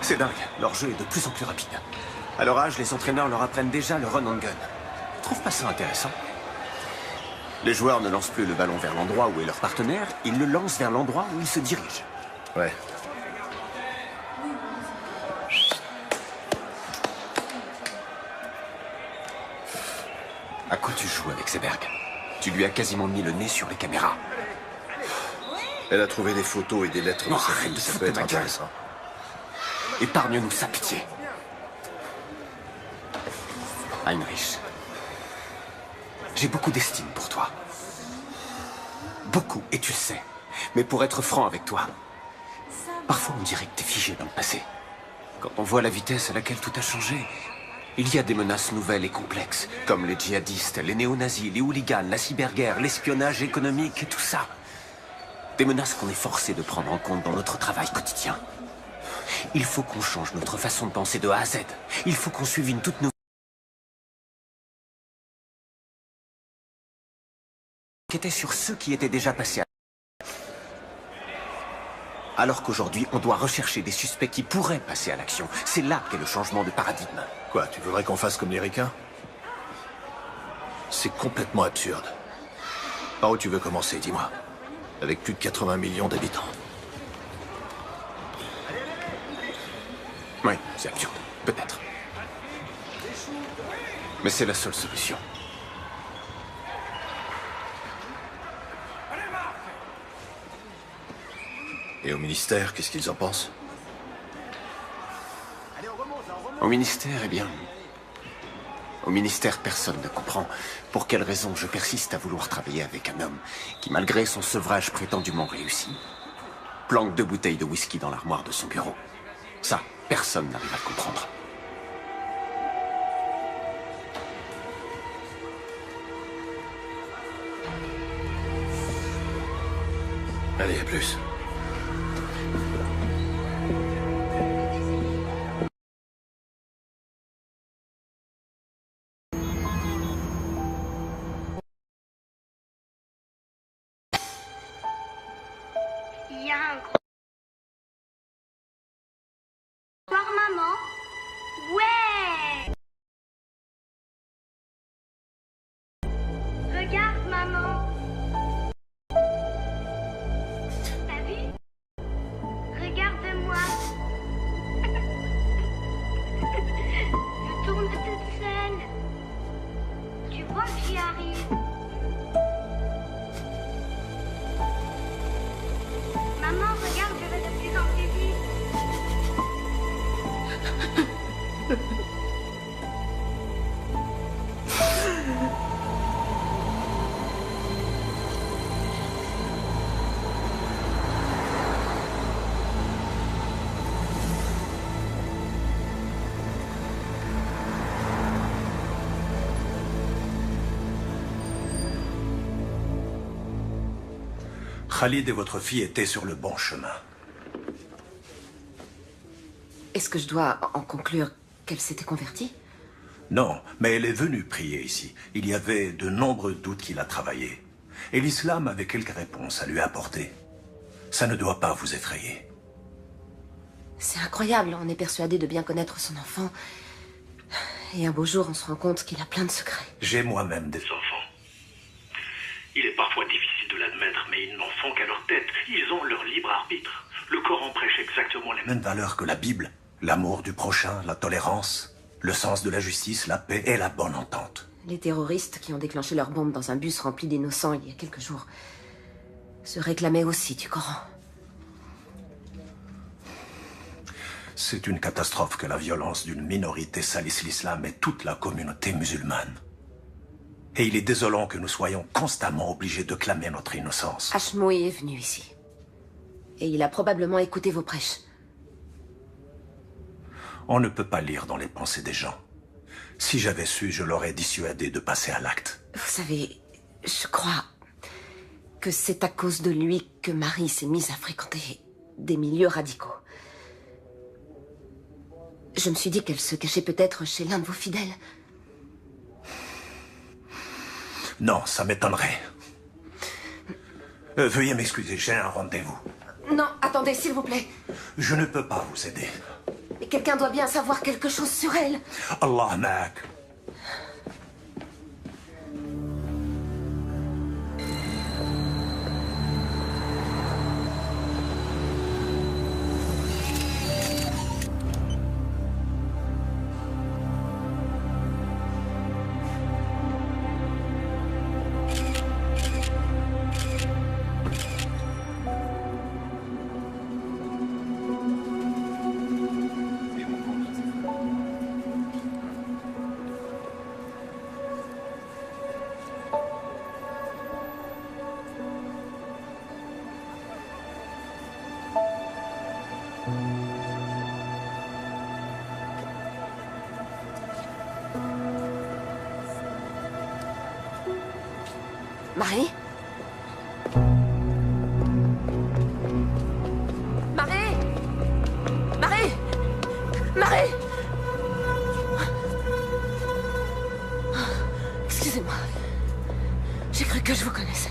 C'est dingue, leur jeu est de plus en plus rapide. À leur âge, les entraîneurs leur apprennent déjà le run and gun. Trouve pas ça intéressant? Les joueurs ne lancent plus le ballon vers l'endroit où est leur partenaire, ils le lancent vers l'endroit où ils se dirigent. Ouais. À quoi tu joues avec Seberg? Tu lui as quasiment mis le nez sur les caméras. Elle a trouvé des photos et des lettres de sa fille, ça peut être intéressant. Épargne-nous sa pitié. Heinrich, j'ai beaucoup d'estime pour toi. Beaucoup, et tu le sais. Mais pour être franc avec toi, parfois on dirait que t'es figé dans le passé. Quand on voit la vitesse à laquelle tout a changé, il y a des menaces nouvelles et complexes, comme les djihadistes, les néo-nazis, les hooligans, la cyberguerre, l'espionnage économique et tout ça. Des menaces qu'on est forcé de prendre en compte dans notre travail quotidien. Il faut qu'on change notre façon de penser de A à Z. Il faut qu'on suive une toute nouvelle... qui était sur ceux qui étaient déjà passés à... Alors qu'aujourd'hui, on doit rechercher des suspects qui pourraient passer à l'action. C'est là qu'est le changement de paradigme. Quoi, tu voudrais qu'on fasse comme les ricains? C'est complètement absurde. Par où tu veux commencer, dis-moi? Avec plus de 80 millions d'habitants. Oui, c'est absurde. Peut-être. Mais c'est la seule solution. Et au ministère, qu'est-ce qu'ils en pensent? Au ministère, eh bien... Au ministère, personne ne comprend pour quelle raison je persiste à vouloir travailler avec un homme qui, malgré son sevrage prétendument réussi, planque 2 bouteilles de whisky dans l'armoire de son bureau. Ça, personne n'arrive à le comprendre. Allez, à plus. Il y a un gros... Bonsoir, maman. Ouais. Regarde, maman. T'as vu? Regarde-moi. Je tourne toute seule. Tu vois que j'y arrive. Maman, regarde, je vais de plus en plus vite. Khalid et votre fille étaient sur le bon chemin. Est-ce que je dois en conclure qu'elle s'était convertie? Non, mais elle est venue prier ici. Il y avait de nombreux doutes qu'il a travaillé. Et l'islam avait quelques réponses à lui apporter. Ça ne doit pas vous effrayer. C'est incroyable, on est persuadé de bien connaître son enfant. Et un beau jour, on se rend compte qu'il a plein de secrets. J'ai moi-même des enfants. Il est parfois difficile de l'admettre, mais ils n'en font qu'à leur tête. Ils ont leur libre arbitre. Le Coran prêche exactement les mêmes valeurs que la Bible. L'amour du prochain, la tolérance, le sens de la justice, la paix et la bonne entente. Les terroristes qui ont déclenché leur bombe dans un bus rempli d'innocents il y a quelques jours se réclamaient aussi du Coran. C'est une catastrophe que la violence d'une minorité salisse l'islam et toute la communauté musulmane. Et il est désolant que nous soyons constamment obligés de clamer notre innocence. Hashmoui est venu ici. Et il a probablement écouté vos prêches. On ne peut pas lire dans les pensées des gens. Si j'avais su, je l'aurais dissuadé de passer à l'acte. Vous savez, je crois que c'est à cause de lui que Marie s'est mise à fréquenter des milieux radicaux. Je me suis dit qu'elle se cachait peut-être chez l'un de vos fidèles. Non, ça m'étonnerait. Veuillez m'excuser, j'ai un rendez-vous. Non, attendez, s'il vous plaît. Je ne peux pas vous aider. Mais quelqu'un doit bien savoir quelque chose sur elle. Allah ma'ak. Marie? Marie? Marie? Marie? Excusez-moi. J'ai cru que je vous connaissais.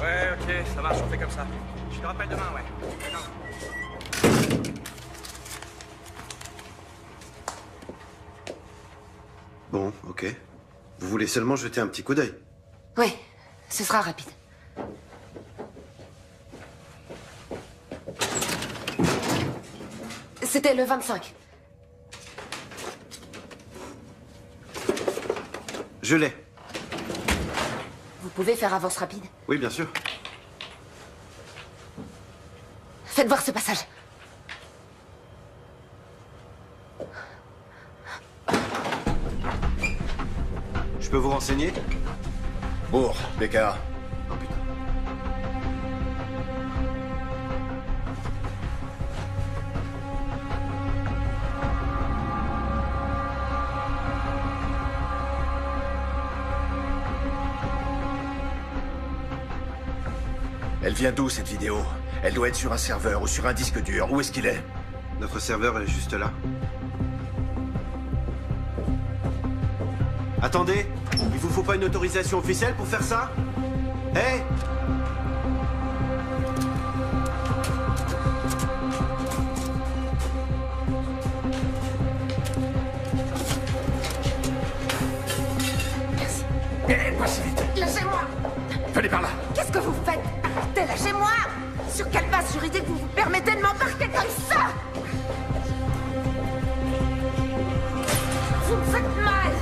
Ouais, ok, ça marche, on fait comme ça. Je te rappelle demain, ouais. D'accord. Bon, ok. Vous voulez seulement jeter un petit coup d'œil? Oui, ce sera rapide. C'était le 25. Je l'ai. Vous pouvez faire avance rapide? Oui, bien sûr. Faites voir ce passage. Je peux vous renseigner? Bourg, BKA. Oh putain. Elle vient d'où, cette vidéo? Elle doit être sur un serveur ou sur un disque dur. Où est-ce qu'il est? Notre serveur est juste là. Attendez, il vous faut pas une autorisation officielle pour faire ça? Hé! Merci. Pas si vite. Lâchez-moi! Venez par là. Qu'est-ce que vous faites? Arrêtez, lâchez-moi! Sur quelle base juridique vous vous permettez de m'embarquer comme ça? Vous me faites mal!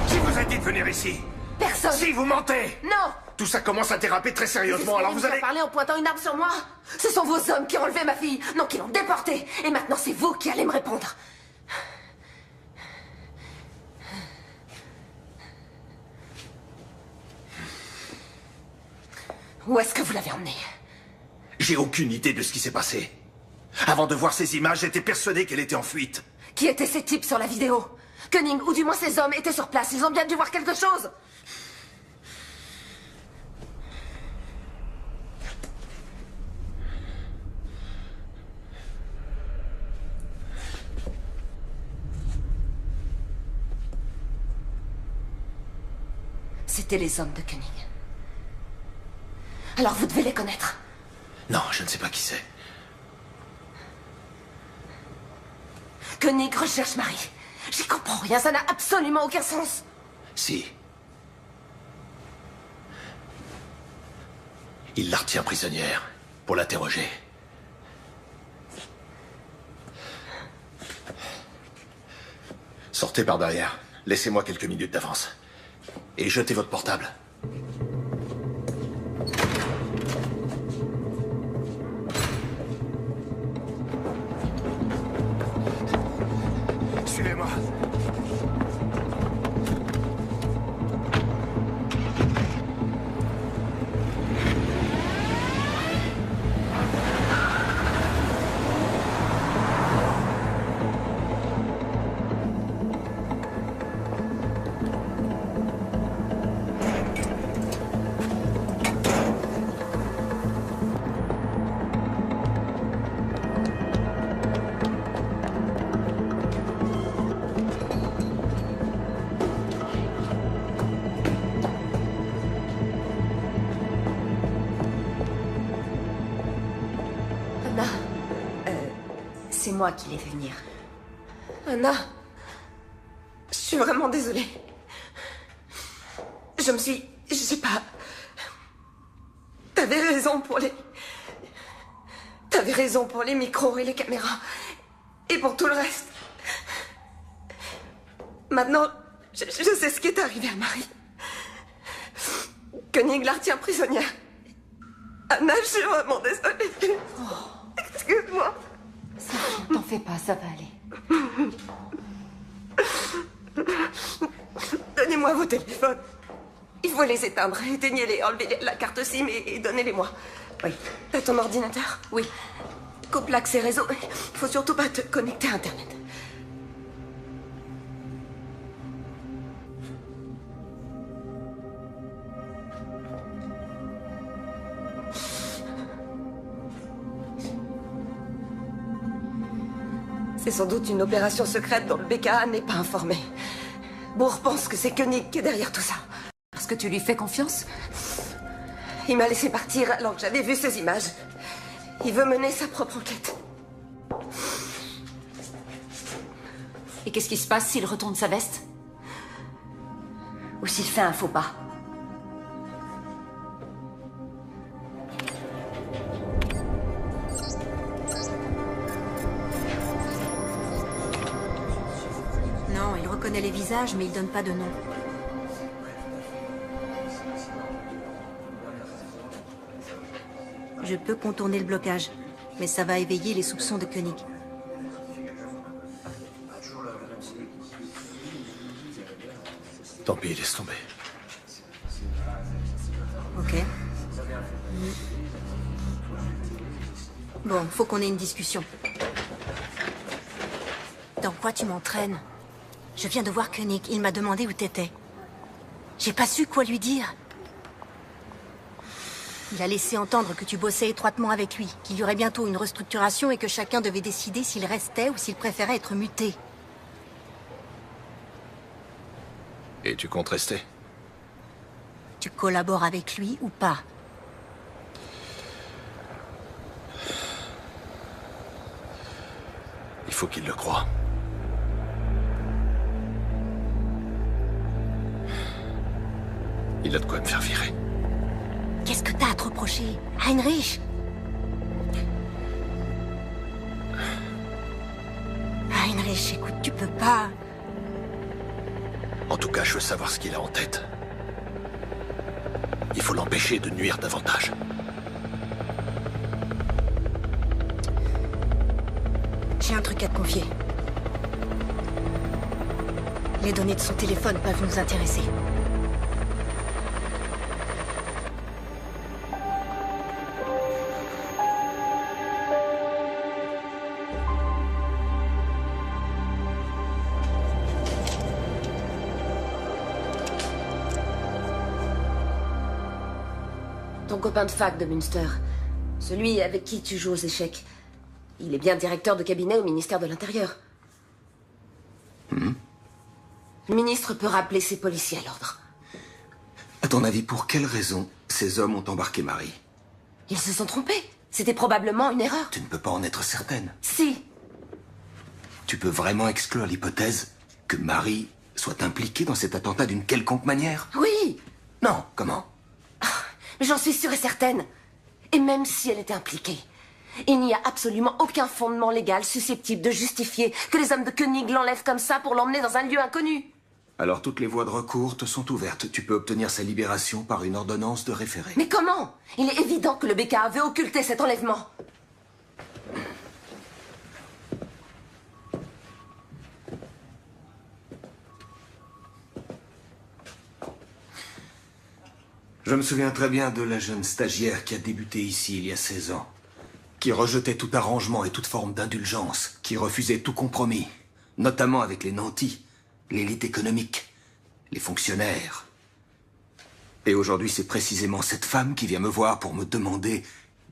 Qui vous a dit de venir ici? Personne! Si, vous mentez! Non! Tout ça commence à déraper très sérieusement, alors vous allez... parler en pointant une arme sur moi? Ce sont vos hommes qui ont enlevé ma fille, non, qui l'ont déportée. Et maintenant, c'est vous qui allez me répondre. Où est-ce que vous l'avez emmenée? J'ai aucune idée de ce qui s'est passé. Avant de voir ces images, j'étais persuadé qu'elle était en fuite. Qui étaient ces types sur la vidéo? Koenig, ou du moins ces hommes, étaient sur place. Ils ont bien dû voir quelque chose. C'étaient les hommes de Koenig. Alors vous devez les connaître. Non, je ne sais pas qui c'est. Koenig recherche Marie. J'y comprends rien, ça n'a absolument aucun sens. Si. Il la retient prisonnière pour l'interroger. Sortez par derrière. Laissez-moi quelques minutes d'avance. Et jetez votre portable. Suivez-moi. C'est moi qui l'ai fait venir. Anna, je suis vraiment désolée. Je sais pas... T'avais raison pour les micros et les caméras. Et pour tout le reste. Maintenant, je sais ce qui est arrivé à Marie. Koenig la retient prisonnière. Anna, je suis vraiment désolée. Excuse-moi. T'en fais pas, ça va aller. Donnez-moi vos téléphones. Il faut les éteindre. Éteignez-les, enlevez la carte SIM et donnez-les-moi. Oui. T'as ton ordinateur? Oui. Coupe l'accès réseau. Il faut surtout pas te connecter à Internet. C'est sans doute une opération secrète dont le BKA n'est pas informé. Bourg pense que c'est Koenig qui est derrière tout ça. Parce que tu lui fais confiance? Il m'a laissé partir alors que j'avais vu ces images. Il veut mener sa propre enquête. Et qu'est-ce qui se passe s'il retourne sa veste? Ou s'il fait un faux pas. Non, il reconnaît les visages, mais il donne pas de nom. Je peux contourner le blocage, mais ça va éveiller les soupçons de Koenig. Tant pis, laisse tomber. Ok. Bon, faut qu'on ait une discussion. Dans quoi tu m'entraînes? Je viens de voir Koenig, il m'a demandé où t'étais. J'ai pas su quoi lui dire. Il a laissé entendre que tu bossais étroitement avec lui, qu'il y aurait bientôt une restructuration et que chacun devait décider s'il restait ou s'il préférait être muté. Et tu comptes rester? Tu collabores avec lui ou pas? Il faut qu'il le croie. Il a de quoi me faire virer. Qu'est-ce que t'as à te reprocher, Heinrich? Heinrich, écoute, tu peux pas... En tout cas, je veux savoir ce qu'il a en tête. Il faut l'empêcher de nuire davantage. J'ai un truc à te confier. Les données de son téléphone peuvent nous intéresser. Ton copain de fac de Münster, celui avec qui tu joues aux échecs, il est bien directeur de cabinet au ministère de l'Intérieur. Le ministre peut rappeler ses policiers à l'ordre. À ton avis, pour quelle raison ces hommes ont embarqué Marie? Ils se sont trompés. C'était probablement une erreur. Tu ne peux pas en être certaine. Si. Tu peux vraiment exclure l'hypothèse que Marie soit impliquée dans cet attentat d'une quelconque manière? Oui. Non, comment? Mais j'en suis sûre et certaine. Et même si elle était impliquée, il n'y a absolument aucun fondement légal susceptible de justifier que les hommes de Koenig l'enlèvent comme ça pour l'emmener dans un lieu inconnu. Alors toutes les voies de recours te sont ouvertes. Tu peux obtenir sa libération par une ordonnance de référé. Mais comment? Il est évident que le BKA veut occulter cet enlèvement. Je me souviens très bien de la jeune stagiaire qui a débuté ici il y a 16 ans, qui rejetait tout arrangement et toute forme d'indulgence, qui refusait tout compromis, notamment avec les nantis, l'élite économique, les fonctionnaires. Et aujourd'hui, c'est précisément cette femme qui vient me voir pour me demander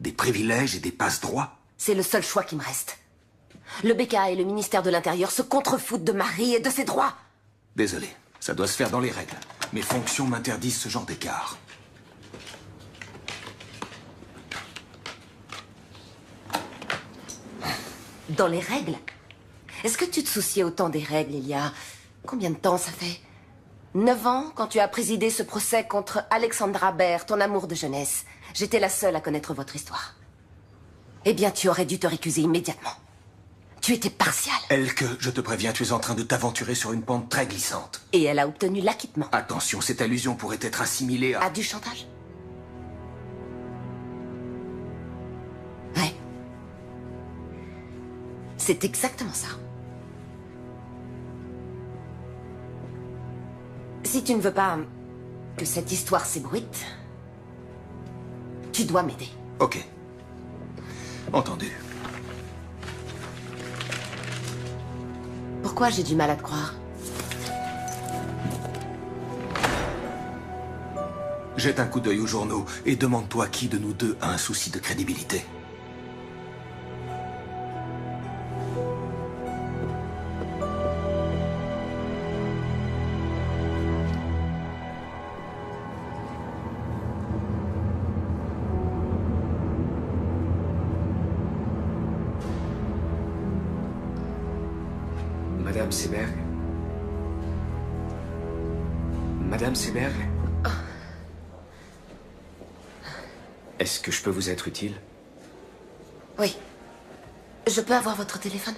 des privilèges et des passe-droits. C'est le seul choix qui me reste. Le BKA et le ministère de l'Intérieur se contrefoutent de Marie et de ses droits. Désolé, ça doit se faire dans les règles. Mes fonctions m'interdisent ce genre d'écart. Dans les règles? Est-ce que tu te souciais autant des règles il y a... Combien de temps ça fait? 9 ans, quand tu as présidé ce procès contre Alexandra Baer, ton amour de jeunesse. J'étais la seule à connaître votre histoire. Eh bien, tu aurais dû te récuser immédiatement. Tu étais partial. Elke, je te préviens, tu es en train de t'aventurer sur une pente très glissante. Et elle a obtenu l'acquittement. Attention, cette allusion pourrait être assimilée à... À du chantage? Ouais. C'est exactement ça. Si tu ne veux pas que cette histoire s'ébruite, tu dois m'aider. Ok. Entendu. Pourquoi j'ai du mal à te croire? Jette un coup d'œil aux journaux et demande-toi qui de nous deux a un souci de crédibilité. Madame Seberg? Madame Seberg? Est-ce que je peux vous être utile? Oui. Je peux avoir votre téléphone?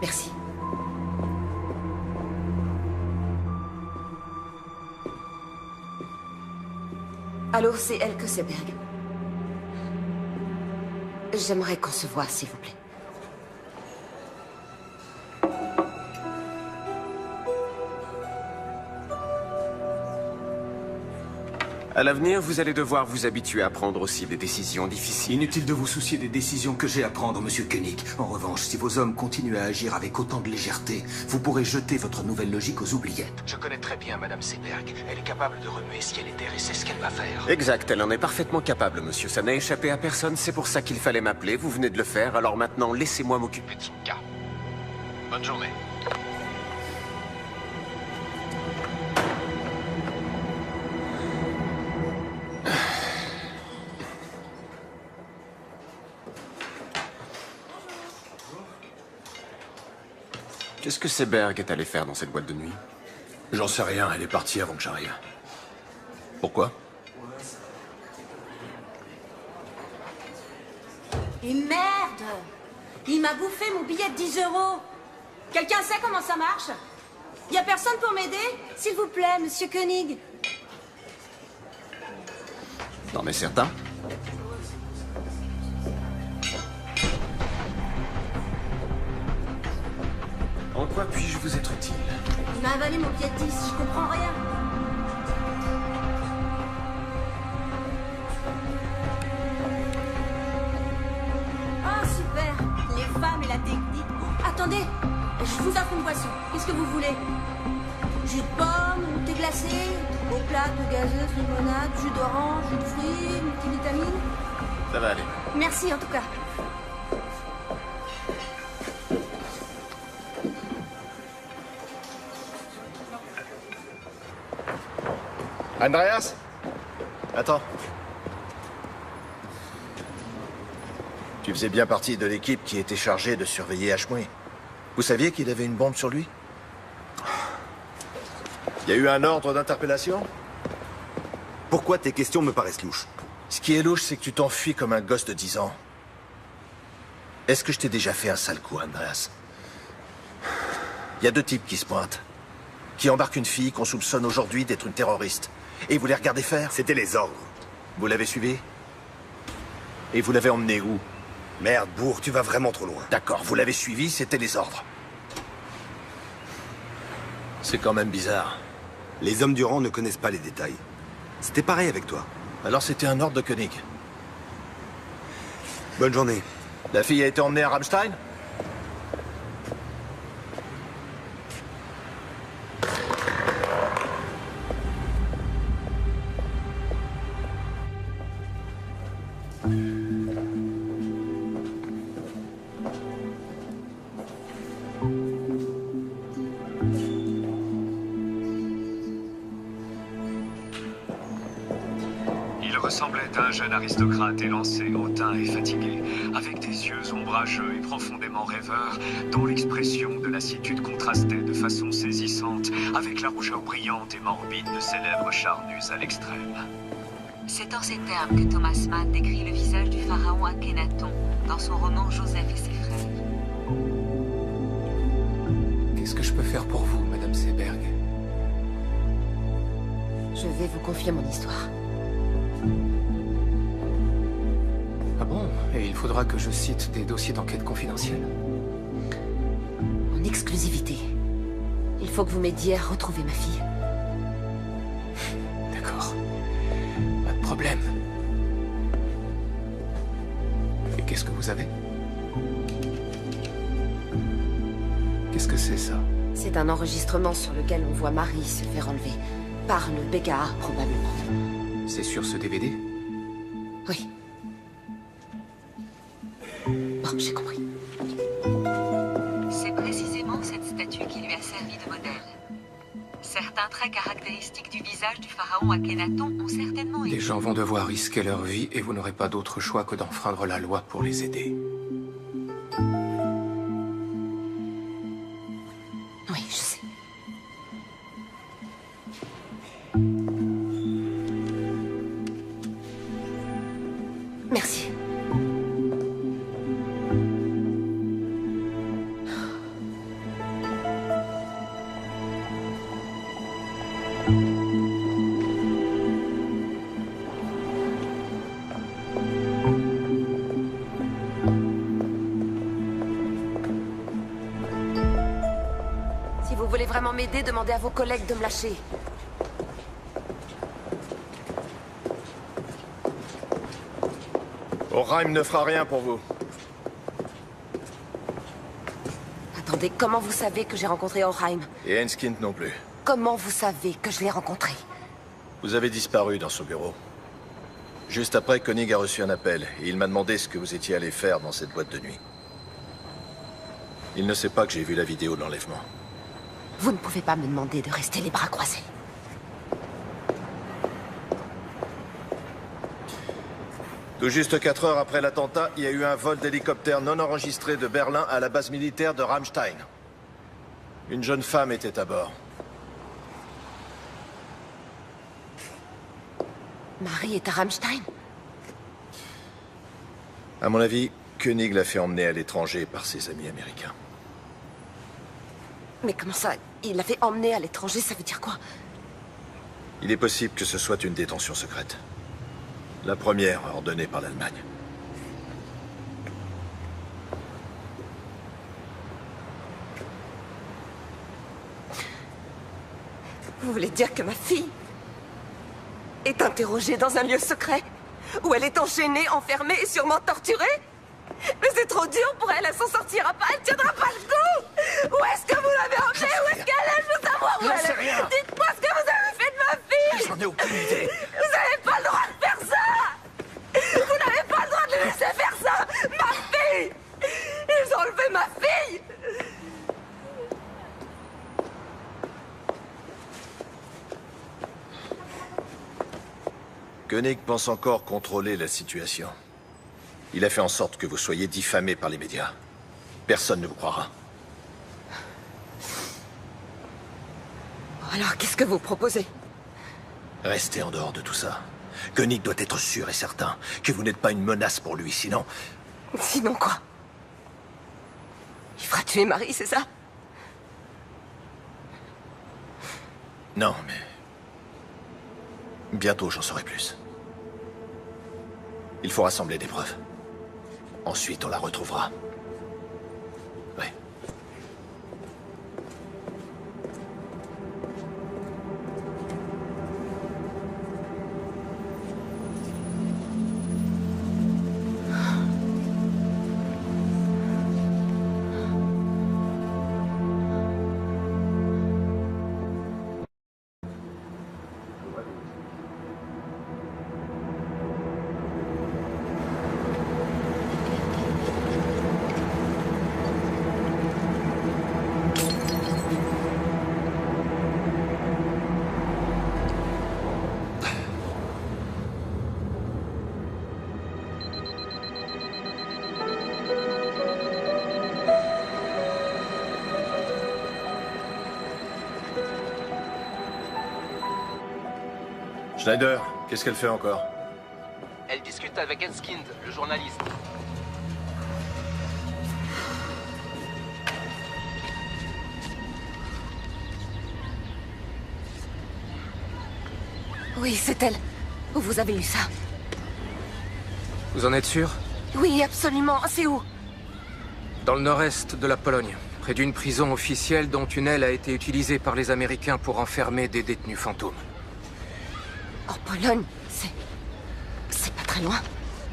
Merci. Allô, c'est Elke Seberg. J'aimerais qu'on se voie, s'il vous plaît. À l'avenir, vous allez devoir vous habituer à prendre aussi des décisions difficiles. Inutile de vous soucier des décisions que j'ai à prendre, monsieur Koenig. En revanche, si vos hommes continuent à agir avec autant de légèreté, vous pourrez jeter votre nouvelle logique aux oubliettes. Je connais très bien Madame Seberg. Elle est capable de remuer ciel et terre et c'est ce qu'elle va faire. Exact, elle en est parfaitement capable, monsieur. Ça n'a échappé à personne, c'est pour ça qu'il fallait m'appeler. Vous venez de le faire, alors maintenant, laissez-moi m'occuper de son cas. Bonne journée. Qu'est-ce que Seberg est allé faire dans cette boîte de nuit? J'en sais rien, elle est partie avant que j'arrive. Pourquoi? Et merde! Il m'a bouffé mon billet de 10 €. Quelqu'un sait comment ça marche? Y a personne pour m'aider? S'il vous plaît, monsieur Koenig. T'en es certain? En quoi puis-je vous être utile? Il m'a avalé mon billet de 10, je comprends rien. Oh, super! Les femmes et la technique. Attendez, je vous offre une boisson. Qu'est-ce que vous voulez? Jus de pomme, thé glacé, eau plate, eau gazeuse, limonade, jus d'orange, jus de fruits, multivitamines. Ça va aller. Merci en tout cas. Andreas? Attends. Tu faisais bien partie de l'équipe qui était chargée de surveiller Ashmui. Vous saviez qu'il avait une bombe sur lui? Il y a eu un ordre d'interpellation? Pourquoi tes questions me paraissent louches? Ce qui est louche, c'est que tu t'enfuis comme un gosse de 10 ans. Est-ce que je t'ai déjà fait un sale coup, Andreas? Il y a deux types qui se pointent. Qui embarquent une fille qu'on soupçonne aujourd'hui d'être une terroriste. Et vous les regardez faire? C'était les ordres. Vous l'avez suivi? Et vous l'avez emmené où? Merde, bourre, tu vas vraiment trop loin. D'accord, vous l'avez suivi, c'était les ordres. C'est quand même bizarre. Les hommes du rang ne connaissent pas les détails. C'était pareil avec toi. Alors c'était un ordre de Koenig. Bonne journée. La fille a été emmenée à Rammstein? ressemblait à un jeune aristocrate élancé, hautain et fatigué, avec des yeux ombrageux et profondément rêveurs, dont l'expression de lassitude contrastait de façon saisissante avec la rougeur brillante et morbide de ses lèvres charnues à l'extrême. C'est en ces termes que Thomas Mann décrit le visage du pharaon Akhenaton dans son roman Joseph et ses frères. Qu'est-ce que je peux faire pour vous, Madame Seberg? Je vais vous confier mon histoire. Ah bon? Et il faudra que je cite des dossiers d'enquête confidentiels? En exclusivité. Il faut que vous m'aidiez à retrouver ma fille. D'accord. Pas de problème. Et qu'est-ce que vous avez? Qu'est-ce que c'est, ça? C'est un enregistrement sur lequel on voit Marie se faire enlever. Par le BKA, probablement. C'est sur ce DVD? Oui. Bon, j'ai compris. C'est précisément cette statue qui lui a servi de modèle. Certains traits caractéristiques du visage du pharaon Akhenaton ont certainement été... Des gens vont devoir risquer leur vie et vous n'aurez pas d'autre choix que d'enfreindre la loi pour les aider. Oui, je sais. Merci. Si vous voulez vraiment m'aider, demandez à vos collègues de me lâcher. Orheim ne fera rien pour vous. Attendez, comment vous savez que j'ai rencontré Orheim? Et Enskind non plus. Comment vous savez que je l'ai rencontré? Vous avez disparu dans son bureau. Juste après, Koenig a reçu un appel et il m'a demandé ce que vous étiez allé faire dans cette boîte de nuit. Il ne sait pas que j'ai vu la vidéo de l'enlèvement. Vous ne pouvez pas me demander de rester les bras croisés. Tout juste 4 heures après l'attentat, il y a eu un vol d'hélicoptère non enregistré de Berlin à la base militaire de Ramstein. Une jeune femme était à bord. Marie est à Ramstein? À mon avis, Koenig l'a fait emmener à l'étranger par ses amis américains. Mais comment ça? Il l'a fait emmener à l'étranger, ça veut dire quoi? Il est possible que ce soit une détention secrète. La première ordonnée par l'Allemagne. Vous voulez dire que ma fille est interrogée dans un lieu secret? Où elle est enchaînée, enfermée et sûrement torturée? Mais c'est trop dur pour elle, elle s'en sortira pas, elle tiendra pas le coup! Où est-ce que vous l'avez emmenée? Où est-ce qu'elle est? Je veux savoir où elle est! Dites-moi ce que vous avez fait de ma fille! J'en ai aucune idée! Vous n'avez pas le droit de faire ça! Vous n'avez pas le droit de les laisser faire ça! Ma fille! Ils ont enlevé ma fille! Koenig pense encore contrôler la situation. Il a fait en sorte que vous soyez diffamé par les médias. Personne ne vous croira. Alors, qu'est-ce que vous proposez? Restez en dehors de tout ça. Koenig doit être sûr et certain que vous n'êtes pas une menace pour lui, sinon... Sinon quoi? Il fera tuer Marie, c'est ça? Non, mais... Bientôt, j'en saurai plus. Il faut rassembler des preuves. Ensuite, on la retrouvera. Ouais. Schneider, qu'est-ce qu'elle fait encore? Elle discute avec Enskind, le journaliste. Oui, c'est elle. Où vous avez eu ça? Vous en êtes sûr? Oui, absolument. C'est où? Dans le nord-est de la Pologne, près d'une prison officielle dont une aile a été utilisée par les Américains pour enfermer des détenus fantômes. En Pologne? C'est pas très loin.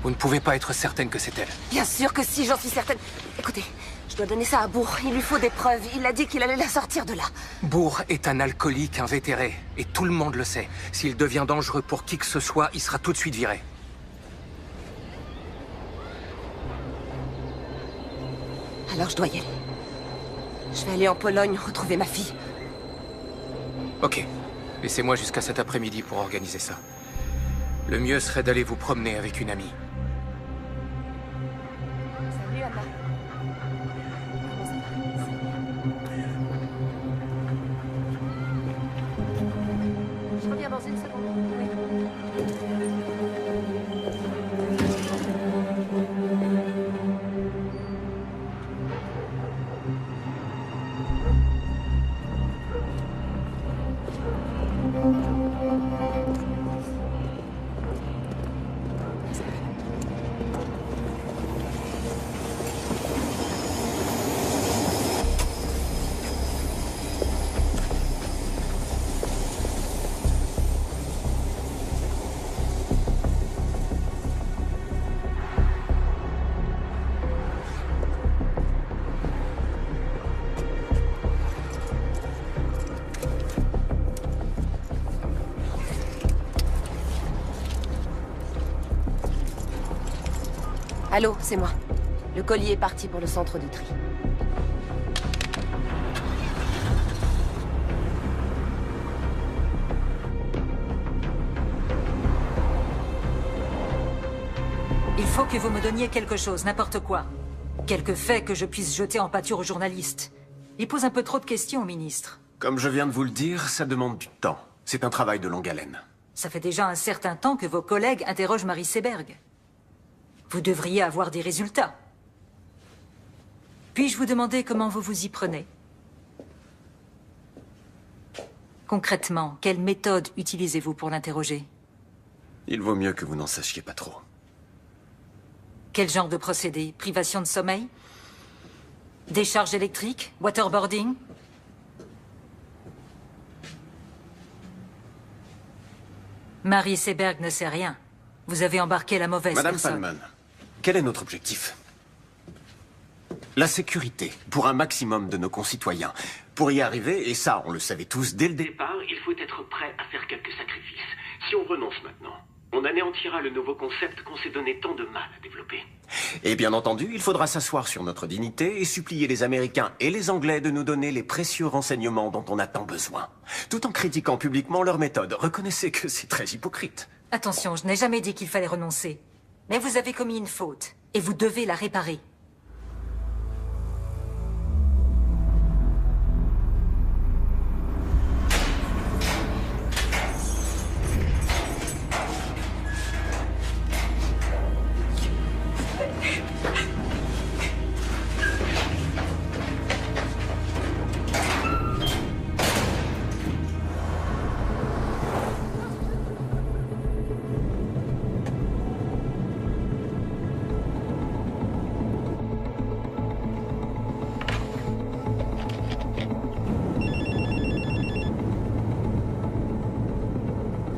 Vous ne pouvez pas être certaine que c'est elle. Bien sûr que si, j'en suis certaine. Écoutez, je dois donner ça à Bourg. Il lui faut des preuves. Il a dit qu'il allait la sortir de là. Bourg est un alcoolique invétéré, et tout le monde le sait. S'il devient dangereux pour qui que ce soit, il sera tout de suite viré. Alors je dois y aller. Je vais aller en Pologne retrouver ma fille. Ok. Laissez-moi jusqu'à cet après-midi pour organiser ça. Le mieux serait d'aller vous promener avec une amie. Salut, Anna. Je reviens dans une seconde. Oui. Allô, c'est moi. Le colis est parti pour le centre de tri. Il faut que vous me donniez quelque chose, n'importe quoi. Quelques faits que je puisse jeter en pâture aux journalistes. Il pose un peu trop de questions au ministre. Comme je viens de vous le dire, ça demande du temps. C'est un travail de longue haleine. Ça fait déjà un certain temps que vos collègues interrogent Marie Seberg. Vous devriez avoir des résultats. Puis-je vous demander comment vous vous y prenez? Concrètement, quelle méthode utilisez-vous pour l'interroger? Il vaut mieux que vous n'en sachiez pas trop. Quel genre de procédé? Privation de sommeil? Décharge électrique? Waterboarding? Marie Seberg ne sait rien. Vous avez embarqué la mauvaise Madame personne. Palman, quel est notre objectif? La sécurité, pour un maximum de nos concitoyens. Pour y arriver, et ça, on le savait tous dès le départ, Il faut être prêt à faire quelques sacrifices. Si on renonce maintenant, on anéantira le nouveau concept qu'on s'est donné tant de mal à développer. Et bien entendu, il faudra s'asseoir sur notre dignité et supplier les Américains et les Anglais de nous donner les précieux renseignements dont on a tant besoin. Tout en critiquant publiquement leur méthode. Reconnaissez que c'est très hypocrite. Attention, je n'ai jamais dit qu'il fallait renoncer. Mais vous avez commis une faute, et vous devez la réparer.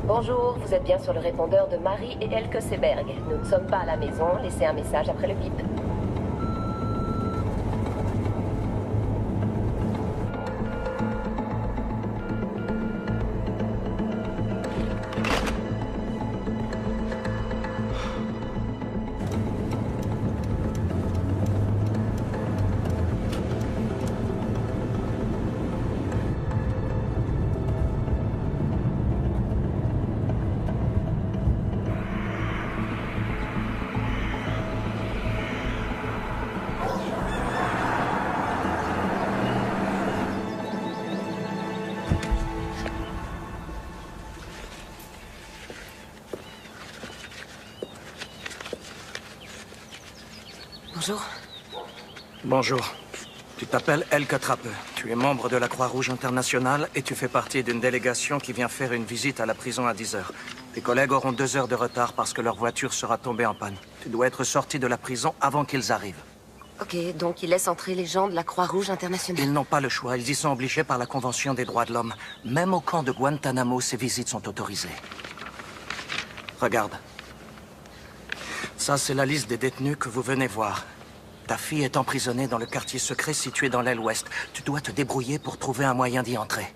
Bonjour, vous êtes bien sur le répondeur de Marie et Elke Seberg. Nous ne sommes pas à la maison, laissez un message après le bip. Bonjour. Bonjour. Tu t'appelles Elke Trappe. Tu es membre de la Croix-Rouge internationale et tu fais partie d'une délégation qui vient faire une visite à la prison à 10 heures. Tes collègues auront 2 heures de retard parce que leur voiture sera tombée en panne. Tu dois être sorti de la prison avant qu'ils arrivent. Ok, donc ils laissent entrer les gens de la Croix-Rouge internationale. Ils n'ont pas le choix, ils y sont obligés par la Convention des droits de l'homme. Même au camp de Guantanamo, ces visites sont autorisées. Regarde. Ça, c'est la liste des détenus que vous venez voir. Ta fille est emprisonnée dans le quartier secret situé dans l'aile ouest. Tu dois te débrouiller pour trouver un moyen d'y entrer.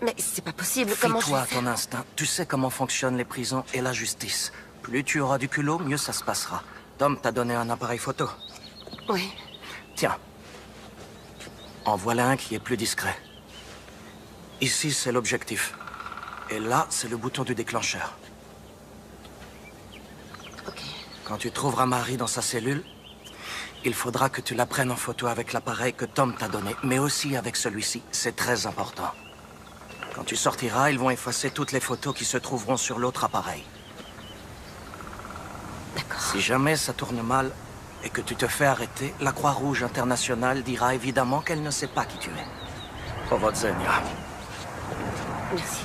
Mais c'est pas possible, comment je Fie-toi vais à faire? ton instinct. Tu sais comment fonctionnent les prisons et la justice. Plus tu auras du culot, mieux ça se passera. Tom t'a donné un appareil photo. Oui. Tiens. En voilà un qui est plus discret. Ici, c'est l'objectif. Et là, c'est le bouton du déclencheur. Ok. Quand tu trouveras Marie dans sa cellule, il faudra que tu la prennes en photo avec l'appareil que Tom t'a donné, mais aussi avec celui-ci. C'est très important. Quand tu sortiras, ils vont effacer toutes les photos qui se trouveront sur l'autre appareil. D'accord. Si jamais ça tourne mal et que tu te fais arrêter, la Croix-Rouge internationale dira évidemment qu'elle ne sait pas qui tu es. Powodzenia. Merci.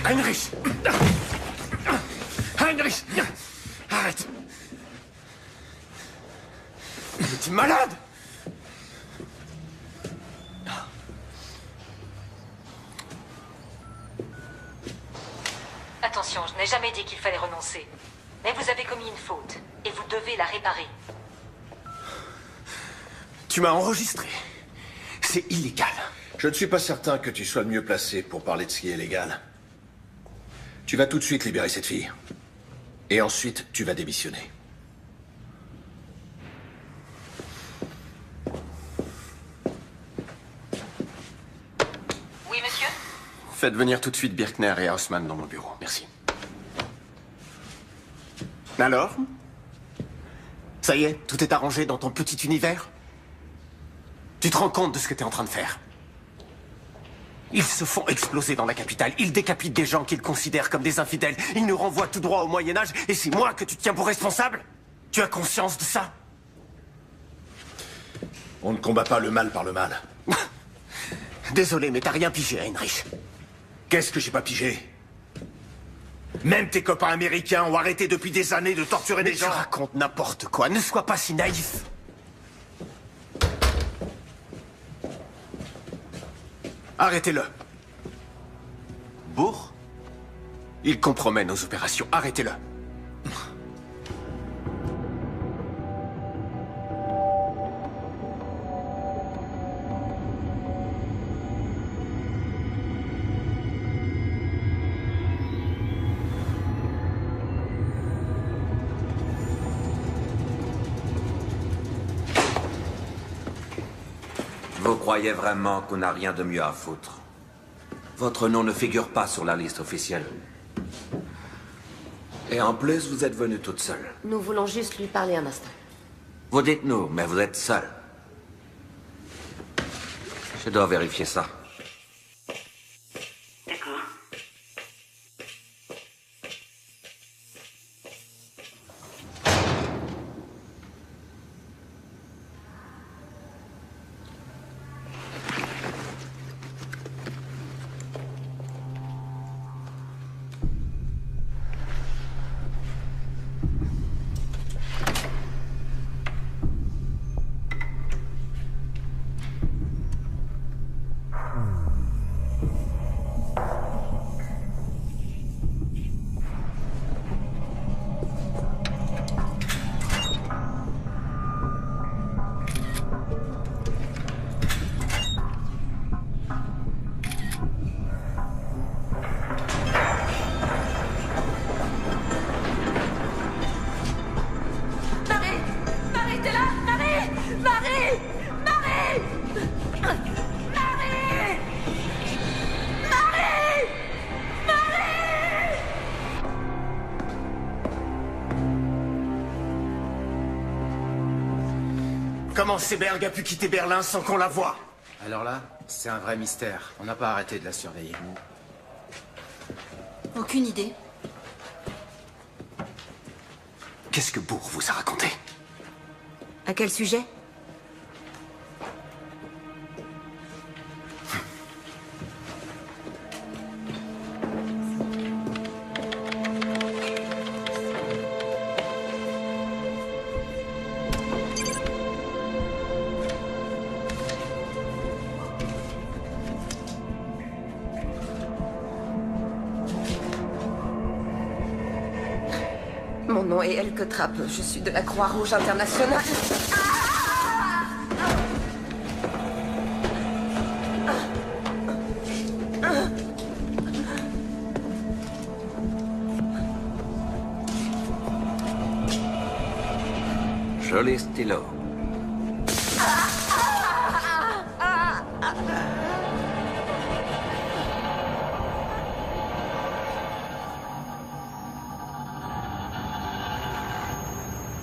Heinrich! Heinrich! Arrête! Tu es malade! Attention, je n'ai jamais dit qu'il fallait renoncer. Mais vous avez commis une faute, et vous devez la réparer. Tu m'as enregistré. C'est illégal. Je ne suis pas certain que tu sois le mieux placé pour parler de ce qui est légal. Tu vas tout de suite libérer cette fille. Et ensuite, tu vas démissionner. Oui, monsieur? Faites venir tout de suite Birkner et Haussmann dans mon bureau. Merci. Alors? Ça y est, tout est arrangé dans ton petit univers? Tu te rends compte de ce que tu es en train de faire? Ils se font exploser dans la capitale. Ils décapitent des gens qu'ils considèrent comme des infidèles. Ils nous renvoient tout droit au Moyen-Âge. Et c'est moi que tu tiens pour responsable? Tu as conscience de ça? On ne combat pas le mal par le mal. Désolé, mais t'as rien pigé, Heinrich. Qu'est-ce que j'ai pas pigé? Même tes copains américains ont arrêté depuis des années de torturer des gens. Tu racontes n'importe quoi. Ne sois pas si naïf. Arrêtez-le. Bourg? Il compromet nos opérations. Arrêtez-le. Vous croyez vraiment qu'on n'a rien de mieux à foutre? Votre nom ne figure pas sur la liste officielle. Et en plus, vous êtes venue toute seule. Nous voulons juste lui parler un instant. Vous dites nous, mais vous êtes seule. Je dois vérifier ça. D'accord. Comment Seberg a pu quitter Berlin sans qu'on la voie? Alors là, c'est un vrai mystère. On n'a pas arrêté de la surveiller. Aucune idée. Qu'est-ce que Bourg vous a raconté? À quel sujet? Mon nom est Elke Trapp. Je suis de la Croix-Rouge internationale. Joli stylo.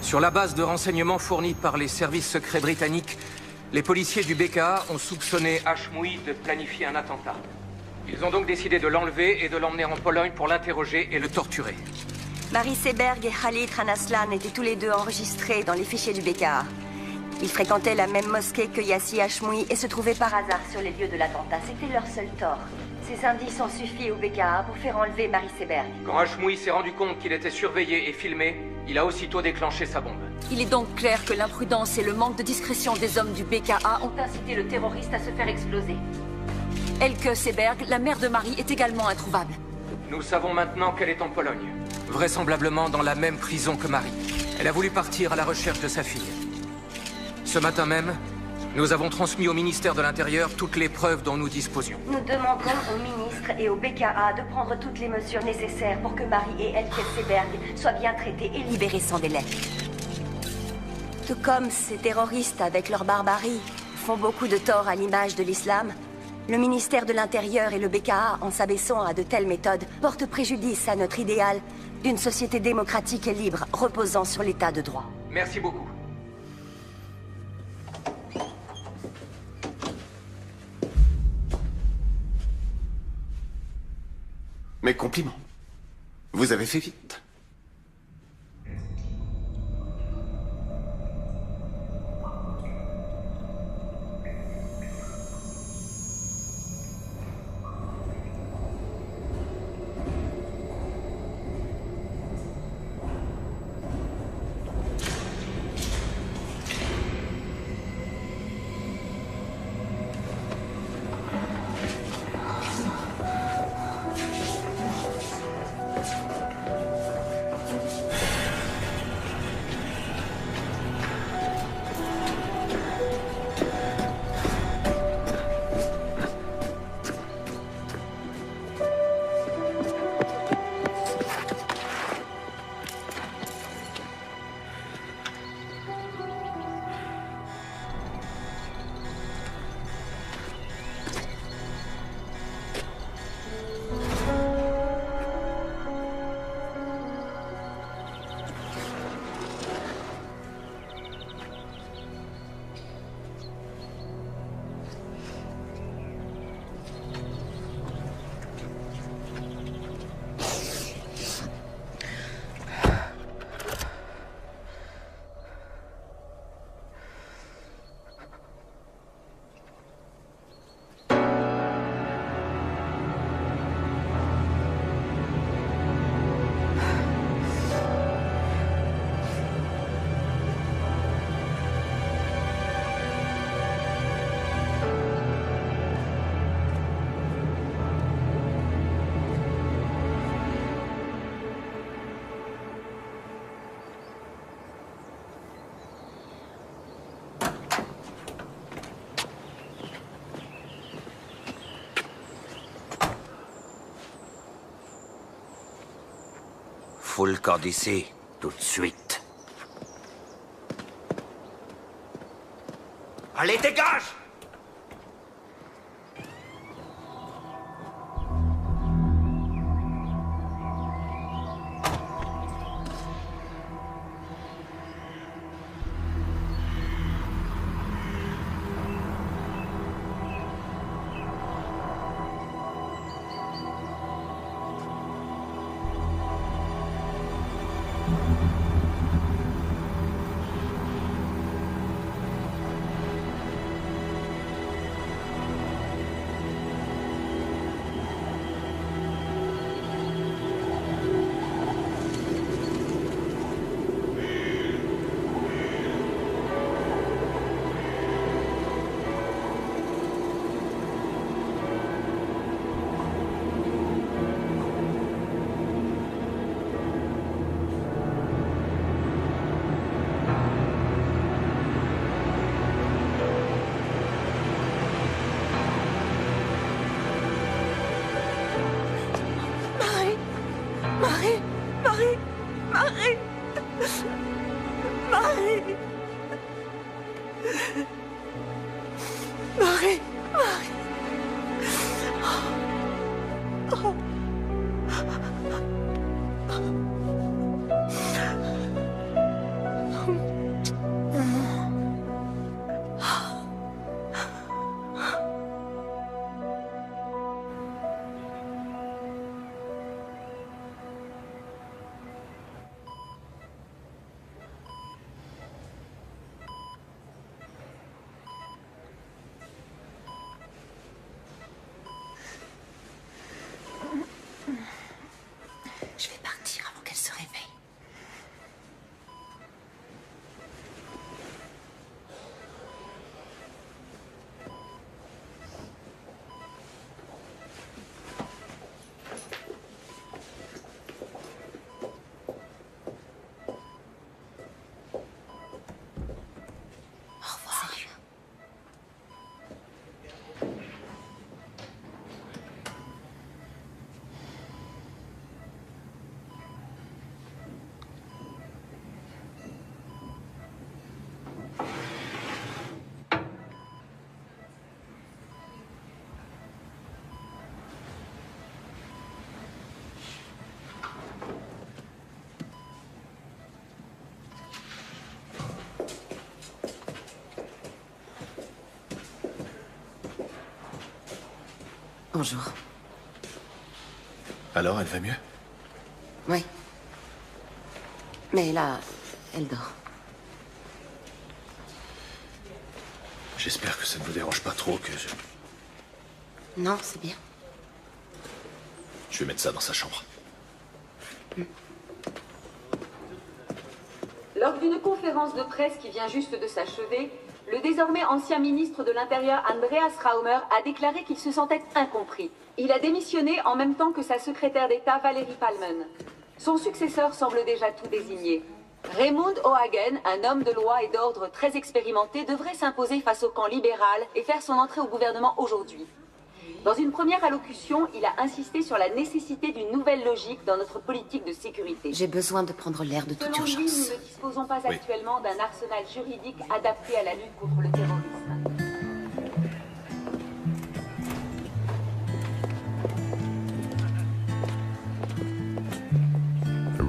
Sur la base de renseignements fournis par les services secrets britanniques, les policiers du BKA ont soupçonné Hashmoui de planifier un attentat. Ils ont donc décidé de l'enlever et de l'emmener en Pologne pour l'interroger et le torturer. Marie Seberg et Khalid Ranaslan étaient tous les deux enregistrés dans les fichiers du BKA. Ils fréquentaient la même mosquée que Yassi Hashmoui et se trouvaient par hasard sur les lieux de l'attentat. C'était leur seul tort. Ces indices ont suffi au BKA pour faire enlever Marie Seberg. Quand Hashmoui s'est rendu compte qu'il était surveillé et filmé, il a aussitôt déclenché sa bombe. Il est donc clair que l'imprudence et le manque de discrétion des hommes du BKA ont incité le terroriste à se faire exploser. Elke Seberg, la mère de Marie, est également introuvable. Nous savons maintenant qu'elle est en Pologne. Vraisemblablement dans la même prison que Marie. Elle a voulu partir à la recherche de sa fille. Ce matin même, nous avons transmis au ministère de l'Intérieur toutes les preuves dont nous disposions. Nous demandons au ministre et au BKA de prendre toutes les mesures nécessaires pour que Marie et Elke Seberg soient bien traitées et libérées sans délai. Tout comme ces terroristes, avec leur barbarie, font beaucoup de tort à l'image de l'islam, le ministère de l'Intérieur et le BKA, en s'abaissant à de telles méthodes, portent préjudice à notre idéal d'une société démocratique et libre, reposant sur l'état de droit. Merci beaucoup. Mes compliments. Vous avez fait vite. fous le camp d'ici, tout de suite. Allez, dégage! Je vais partir avant qu'elle se réveille. Au revoir. Salut. Bonjour. Alors, elle va mieux? Oui. Mais là, elle dort. J'espère que ça ne vous dérange pas trop que je... Non, c'est bien. Je vais mettre ça dans sa chambre. Lors d'une conférence de presse qui vient juste de s'achever, le désormais ancien ministre de l'Intérieur Andreas Raumer a déclaré qu'il se sentait incompris. Il a démissionné en même temps que sa secrétaire d'État Valérie Palmen. Son successeur semble déjà tout désigné. Raymond O'Hagen, un homme de loi et d'ordre très expérimenté, devrait s'imposer face au camp libéral et faire son entrée au gouvernement aujourd'hui. Dans une première allocution, il a insisté sur la nécessité d'une nouvelle logique dans notre politique de sécurité. J'ai besoin de prendre l'air de toute Selon lui, urgence. nous ne disposons pas actuellement d'un arsenal juridique adapté à la lutte contre le terrorisme.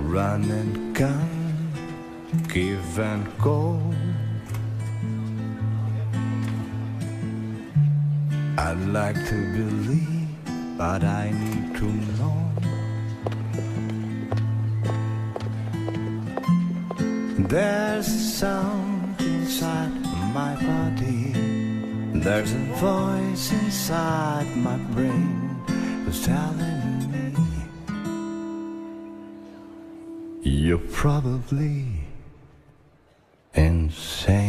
Run and gun, give and go. I'd like to believe, but I need to know. There's a sound inside my body. There's a voice inside my brain that's telling me you're probably insane.